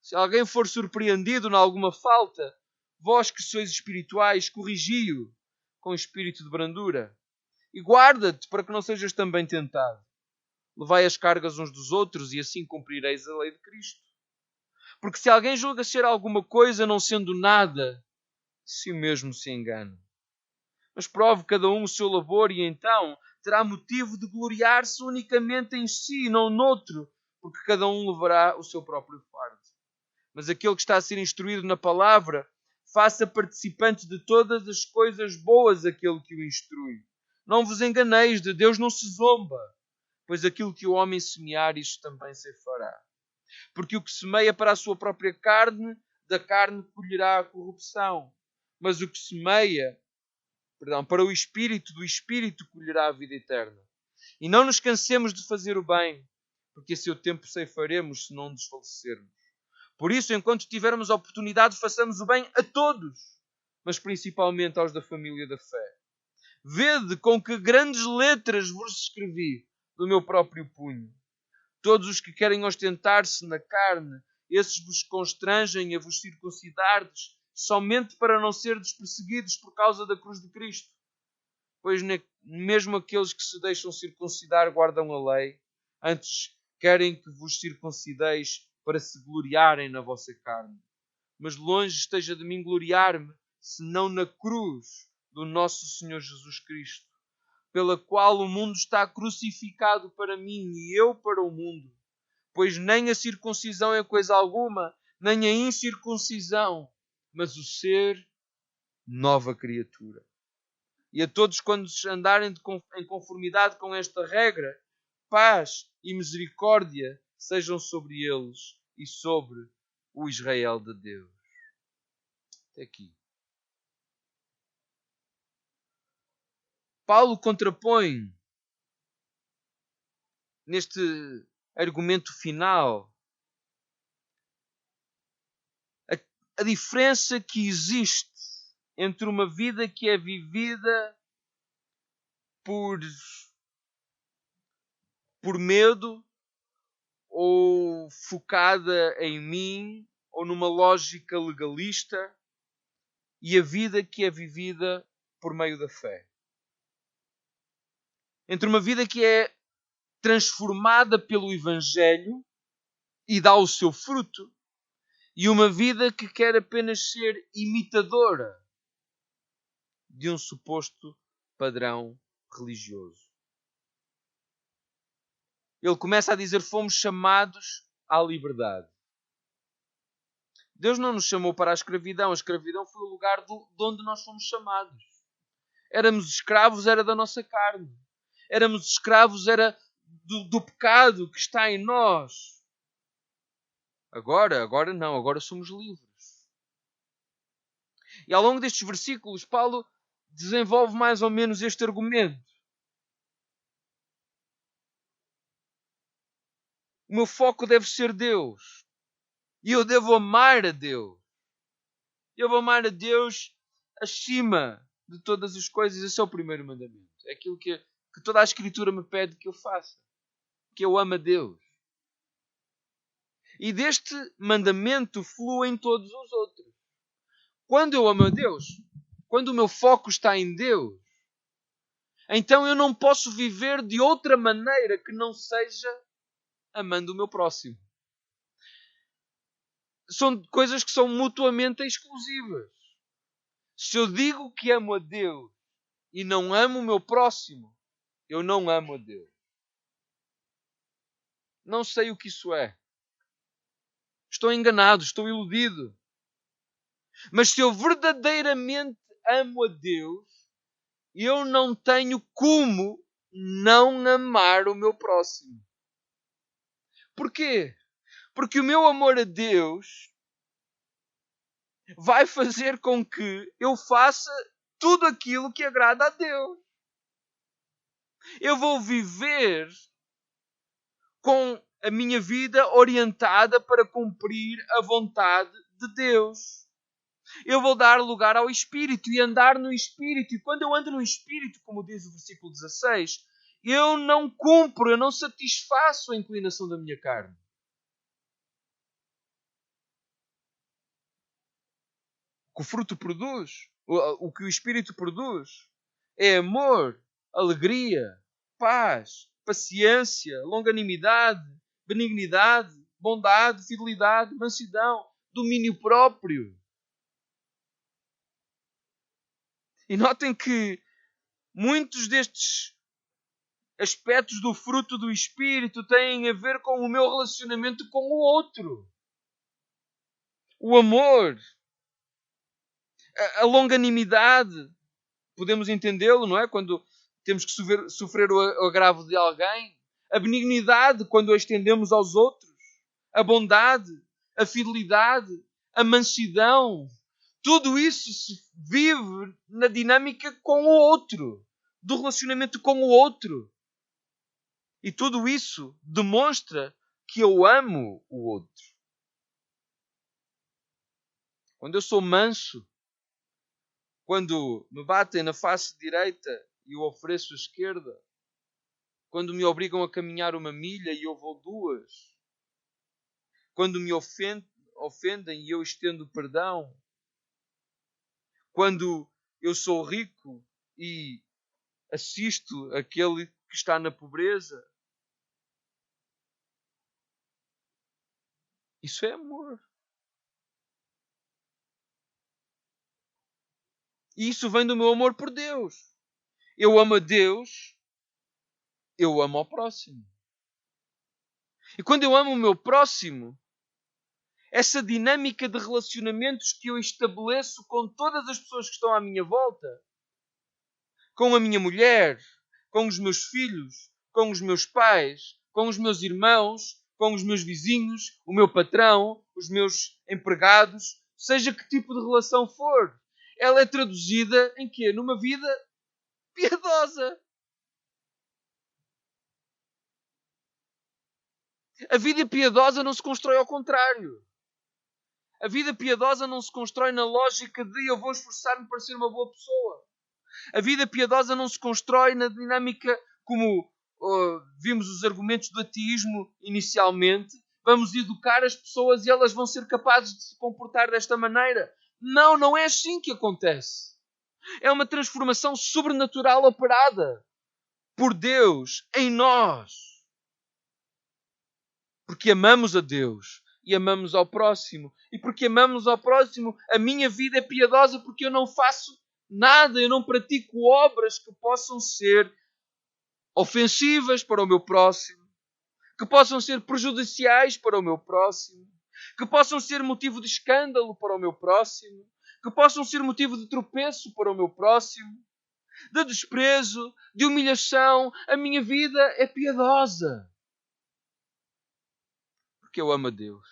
se alguém for surpreendido em alguma falta, vós que sois espirituais, corrigi-o com espírito de brandura. E guarda-te para que não sejas também tentado. Levai as cargas uns dos outros e assim cumprireis a lei de Cristo. Porque se alguém julga ser alguma coisa não sendo nada, si mesmo se engana. Mas prove cada um o seu labor e então terá motivo de gloriar-se unicamente em si e não noutro, porque cada um levará o seu próprio fardo. Mas aquele que está a ser instruído na palavra, faça participante de todas as coisas boas aquele que o instrui. Não vos enganeis, de Deus não se zomba, pois aquilo que o homem semear, isso também se fará. Porque o que semeia para a sua própria carne, da carne colherá a corrupção. Mas o que semeia, para o Espírito, do Espírito colherá a vida eterna. E não nos cansemos de fazer o bem, porque a seu tempo ceifaremos se não desfalecermos. Por isso, enquanto tivermos a oportunidade, façamos o bem a todos, mas principalmente aos da família da fé. Vede com que grandes letras vos escrevi do meu próprio punho. Todos os que querem ostentar-se na carne, esses vos constrangem a vos circuncidardes, somente para não serdes perseguidos por causa da cruz de Cristo. Pois mesmo aqueles que se deixam circuncidar guardam a lei, antes querem que vos circuncideis para se gloriarem na vossa carne. Mas longe esteja de mim gloriar-me, senão na cruz do nosso Senhor Jesus Cristo, pela qual o mundo está crucificado para mim e eu para o mundo. Pois nem a circuncisão é coisa alguma, nem a incircuncisão, mas o ser nova criatura. E a todos quantos andarem em conformidade com esta regra, paz e misericórdia sejam sobre eles e sobre o Israel de Deus. Até aqui. Paulo contrapõe neste argumento final a diferença que existe entre uma vida que é vivida por medo ou focada em mim ou numa lógica legalista e a vida que é vivida por meio da fé. Entre uma vida que é transformada pelo Evangelho e dá o seu fruto e uma vida que quer apenas ser imitadora de um suposto padrão religioso. Ele começa a dizer: fomos chamados à liberdade. Deus não nos chamou para a escravidão. A escravidão foi o lugar de onde nós fomos chamados. Éramos escravos, era da nossa carne. Éramos escravos, era do pecado que está em nós. Agora não, agora somos livres. E ao longo destes versículos, Paulo desenvolve mais ou menos este argumento. O meu foco deve ser Deus. E eu devo amar a Deus. Eu vou amar a Deus acima de todas as coisas. Esse é o primeiro mandamento. É aquilo que toda a Escritura me pede que eu faça. Que eu ame a Deus. E deste mandamento fluem todos os outros. Quando eu amo a Deus, quando o meu foco está em Deus, então eu não posso viver de outra maneira que não seja amando o meu próximo. São coisas que são mutuamente exclusivas. Se eu digo que amo a Deus e não amo o meu próximo, eu não amo a Deus. Não sei o que isso é. Estou enganado, estou iludido. Mas se eu verdadeiramente amo a Deus, eu não tenho como não amar o meu próximo. Porquê? Porque o meu amor a Deus vai fazer com que eu faça tudo aquilo que agrada a Deus. Eu vou viver com a minha vida orientada para cumprir a vontade de Deus. Eu vou dar lugar ao Espírito e andar no Espírito. E quando eu ando no Espírito, como diz o versículo 16, eu não cumpro, eu não satisfaço a inclinação da minha carne. O que o fruto produz, o que o Espírito produz, é amor, alegria, paz, paciência, longanimidade, benignidade, bondade, fidelidade, mansidão, domínio próprio. E notem que muitos destes aspectos do fruto do Espírito têm a ver com o meu relacionamento com o outro. O amor, a longanimidade, podemos entendê-lo, não é? Quando temos que sofrer o agravo de alguém. A benignidade quando a estendemos aos outros. A bondade, a fidelidade, a mansidão. Tudo isso se vive na dinâmica com o outro. Do relacionamento com o outro. E tudo isso demonstra que eu amo o outro. Quando eu sou manso, quando me batem na face direita e eu ofereço a esquerda, quando me obrigam a caminhar 1 milha e eu vou 2, quando me ofendem e eu estendo perdão, quando eu sou rico e assisto aquele que está na pobreza, isso é amor. E isso vem do meu amor por Deus. Eu amo a Deus, eu amo ao próximo. E quando eu amo o meu próximo, essa dinâmica de relacionamentos que eu estabeleço com todas as pessoas que estão à minha volta, com a minha mulher, com os meus filhos, com os meus pais, com os meus irmãos, com os meus vizinhos, o meu patrão, os meus empregados, seja que tipo de relação for, ela é traduzida em quê? Numa vida piedosa. A vida piedosa não se constrói ao contrário. A vida piedosa não se constrói na lógica de eu vou esforçar-me para ser uma boa pessoa. A vida piedosa não se constrói na dinâmica como vimos os argumentos do ateísmo inicialmente. Vamos educar as pessoas e elas vão ser capazes de se comportar desta maneira. Não, não é assim que acontece. É uma transformação sobrenatural operada por Deus em nós. Porque amamos a Deus e amamos ao próximo. E porque amamos ao próximo, a minha vida é piedosa porque eu não faço nada, eu não pratico obras que possam ser ofensivas para o meu próximo, que possam ser prejudiciais para o meu próximo, que possam ser motivo de escândalo para o meu próximo, que possam ser motivo de tropeço para o meu próximo, de desprezo, de humilhação. A minha vida é piedosa. Porque eu amo a Deus.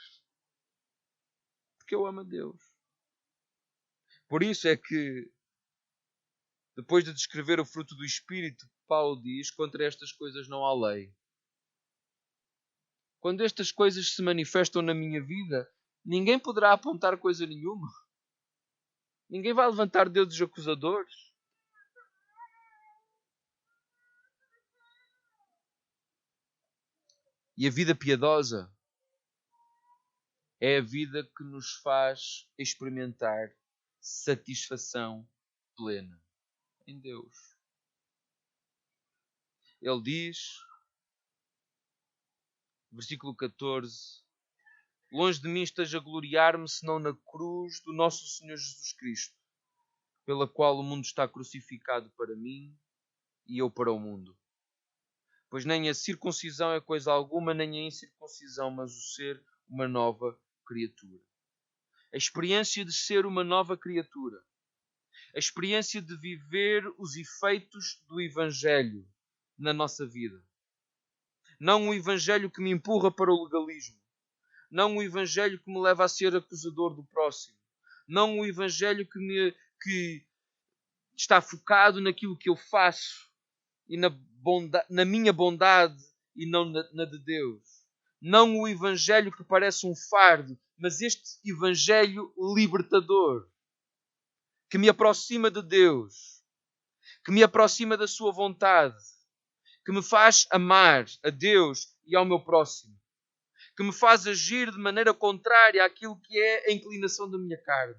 Porque eu amo a Deus. Por isso é que, depois de descrever o fruto do Espírito, Paulo diz: contra estas coisas não há lei. Quando estas coisas se manifestam na minha vida, ninguém poderá apontar coisa nenhuma. Ninguém vai levantar dedos acusadores. E a vida piedosa é a vida que nos faz experimentar satisfação plena em Deus. Ele diz, versículo 14: longe de mim esteja a gloriar-me senão na cruz do nosso Senhor Jesus Cristo, pela qual o mundo está crucificado para mim e eu para o mundo. Pois nem a circuncisão é coisa alguma, nem a incircuncisão, mas o ser uma nova criatura. A experiência de ser uma nova criatura. A experiência de viver os efeitos do Evangelho na nossa vida. Não o Evangelho que me empurra para o legalismo. Não o Evangelho que me leva a ser acusador do próximo. Não o Evangelho que está focado naquilo que eu faço e na minha bondade e não na de Deus. Não o Evangelho que parece um fardo, mas este Evangelho libertador, que me aproxima de Deus, que me aproxima da sua vontade, que me faz amar a Deus e ao meu próximo, que me faz agir de maneira contrária àquilo que é a inclinação da minha carne.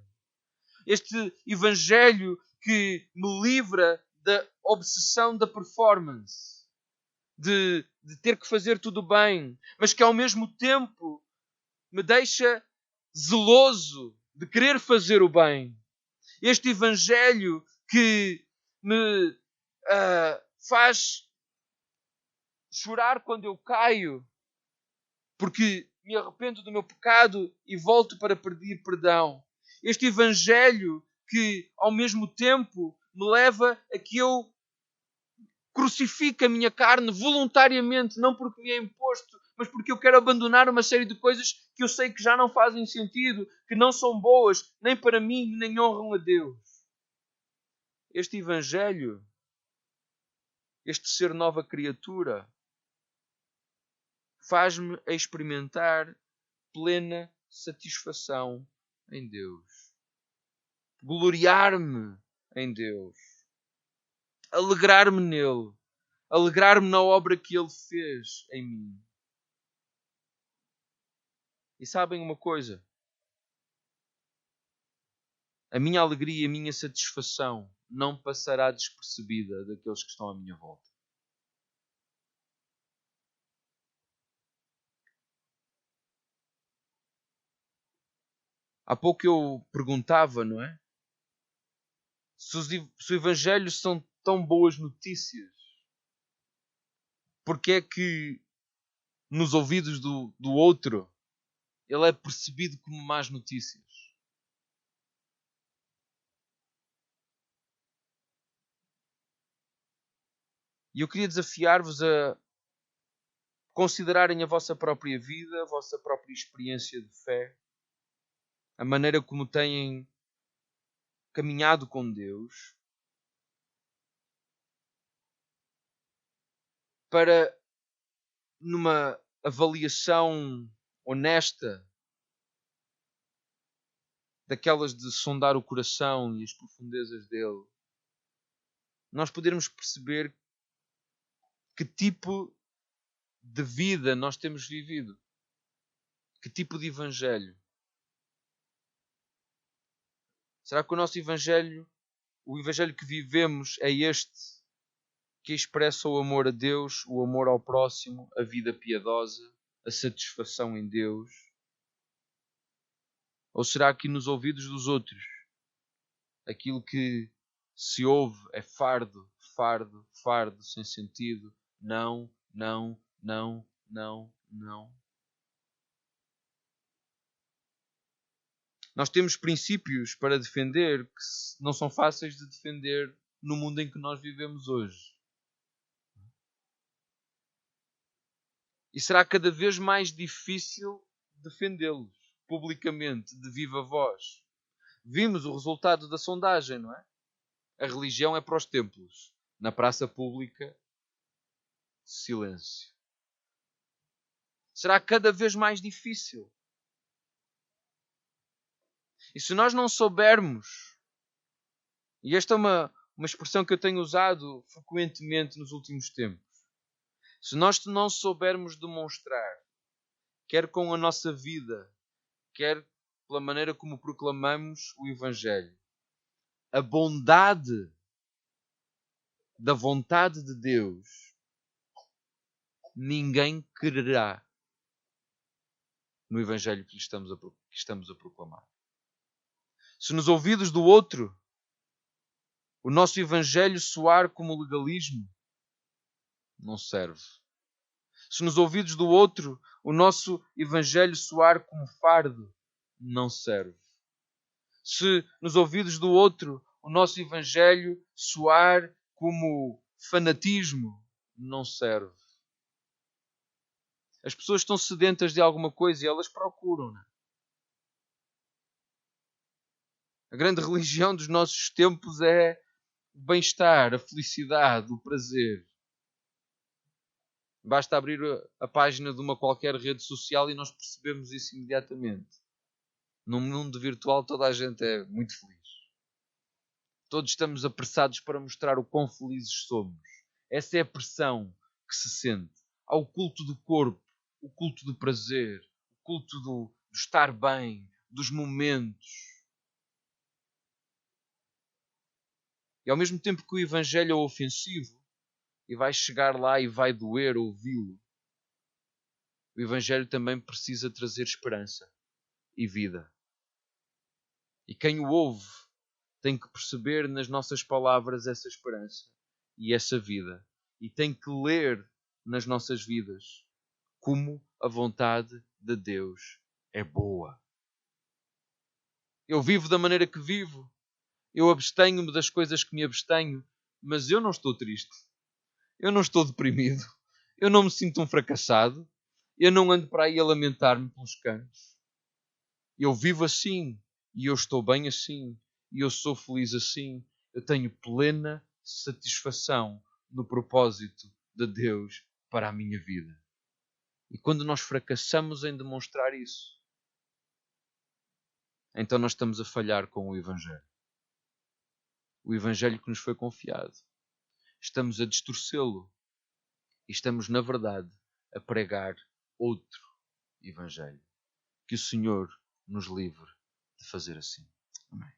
Este Evangelho que me livra da obsessão da performance, de ter que fazer tudo bem, mas que ao mesmo tempo me deixa zeloso de querer fazer o bem. Este Evangelho que me faz chorar quando eu caio, porque me arrependo do meu pecado e volto para pedir perdão. Este Evangelho que, ao mesmo tempo, me leva a que eu crucifico a minha carne voluntariamente, não porque me é imposto, mas porque eu quero abandonar uma série de coisas que eu sei que já não fazem sentido, que não são boas, nem para mim, nem honram a Deus. Este Evangelho, este ser nova criatura, faz-me experimentar plena satisfação em Deus. Gloriar-me em Deus. Alegrar-me nele. Alegrar-me na obra que ele fez em mim. E sabem uma coisa? A minha alegria e a minha satisfação não passará despercebida daqueles que estão à minha volta. Há pouco eu perguntava, não é? Se o Evangelho são tão boas notícias, porque é que nos ouvidos do outro ele é percebido como más notícias? E eu queria desafiar-vos a considerarem a vossa própria vida, a vossa própria experiência de fé, a maneira como têm caminhado com Deus, para, numa avaliação honesta, daquelas de sondar o coração e as profundezas dele, nós podermos perceber que tipo de vida nós temos vivido, que tipo de evangelho. Será que o nosso evangelho, o evangelho que vivemos, é este que expressa o amor a Deus, o amor ao próximo, a vida piedosa, a satisfação em Deus? Ou será que nos ouvidos dos outros aquilo que se ouve é fardo, fardo, fardo, sem sentido? Não, não, não, não, não. Nós temos princípios para defender que não são fáceis de defender no mundo em que nós vivemos hoje. E será cada vez mais difícil defendê-los publicamente, de viva voz. Vimos o resultado da sondagem, não é? A religião é para os templos. Na praça pública, silêncio. Será cada vez mais difícil. E se nós não soubermos, e esta é uma expressão que eu tenho usado frequentemente nos últimos tempos, se nós não soubermos demonstrar, quer com a nossa vida, quer pela maneira como proclamamos o Evangelho, a bondade da vontade de Deus, ninguém crerá no Evangelho que estamos a proclamar. Se nos ouvidos do outro o nosso Evangelho soar como legalismo, não serve. Se nos ouvidos do outro o nosso Evangelho soar como fardo, não serve. Se nos ouvidos do outro o nosso Evangelho soar como fanatismo, não serve. As pessoas estão sedentas de alguma coisa e elas procuram-na. A grande religião dos nossos tempos é o bem-estar, a felicidade, o prazer. Basta abrir a página de uma qualquer rede social e nós percebemos isso imediatamente. Num mundo virtual toda a gente é muito feliz. Todos estamos apressados para mostrar o quão felizes somos. Essa é a pressão que se sente. Há o culto do corpo, o culto do prazer, o culto do estar bem, dos momentos. E ao mesmo tempo que o Evangelho é ofensivo, e vai chegar lá e vai doer ouvi-lo, o Evangelho também precisa trazer esperança e vida. E quem o ouve tem que perceber nas nossas palavras essa esperança e essa vida. E tem que ler nas nossas vidas como a vontade de Deus é boa. Eu vivo da maneira que vivo. Eu abstenho-me das coisas que me abstenho, mas eu não estou triste. Eu não estou deprimido. Eu não me sinto um fracassado. Eu não ando para aí a lamentar-me pelos cantos. Eu vivo assim. E eu estou bem assim. E eu sou feliz assim. Eu tenho plena satisfação no propósito de Deus para a minha vida. E quando nós fracassamos em demonstrar isso, então nós estamos a falhar com o Evangelho. O Evangelho que nos foi confiado. Estamos a distorcê-lo. E estamos, na verdade, a pregar outro Evangelho. Que o Senhor nos livre de fazer assim. Amém.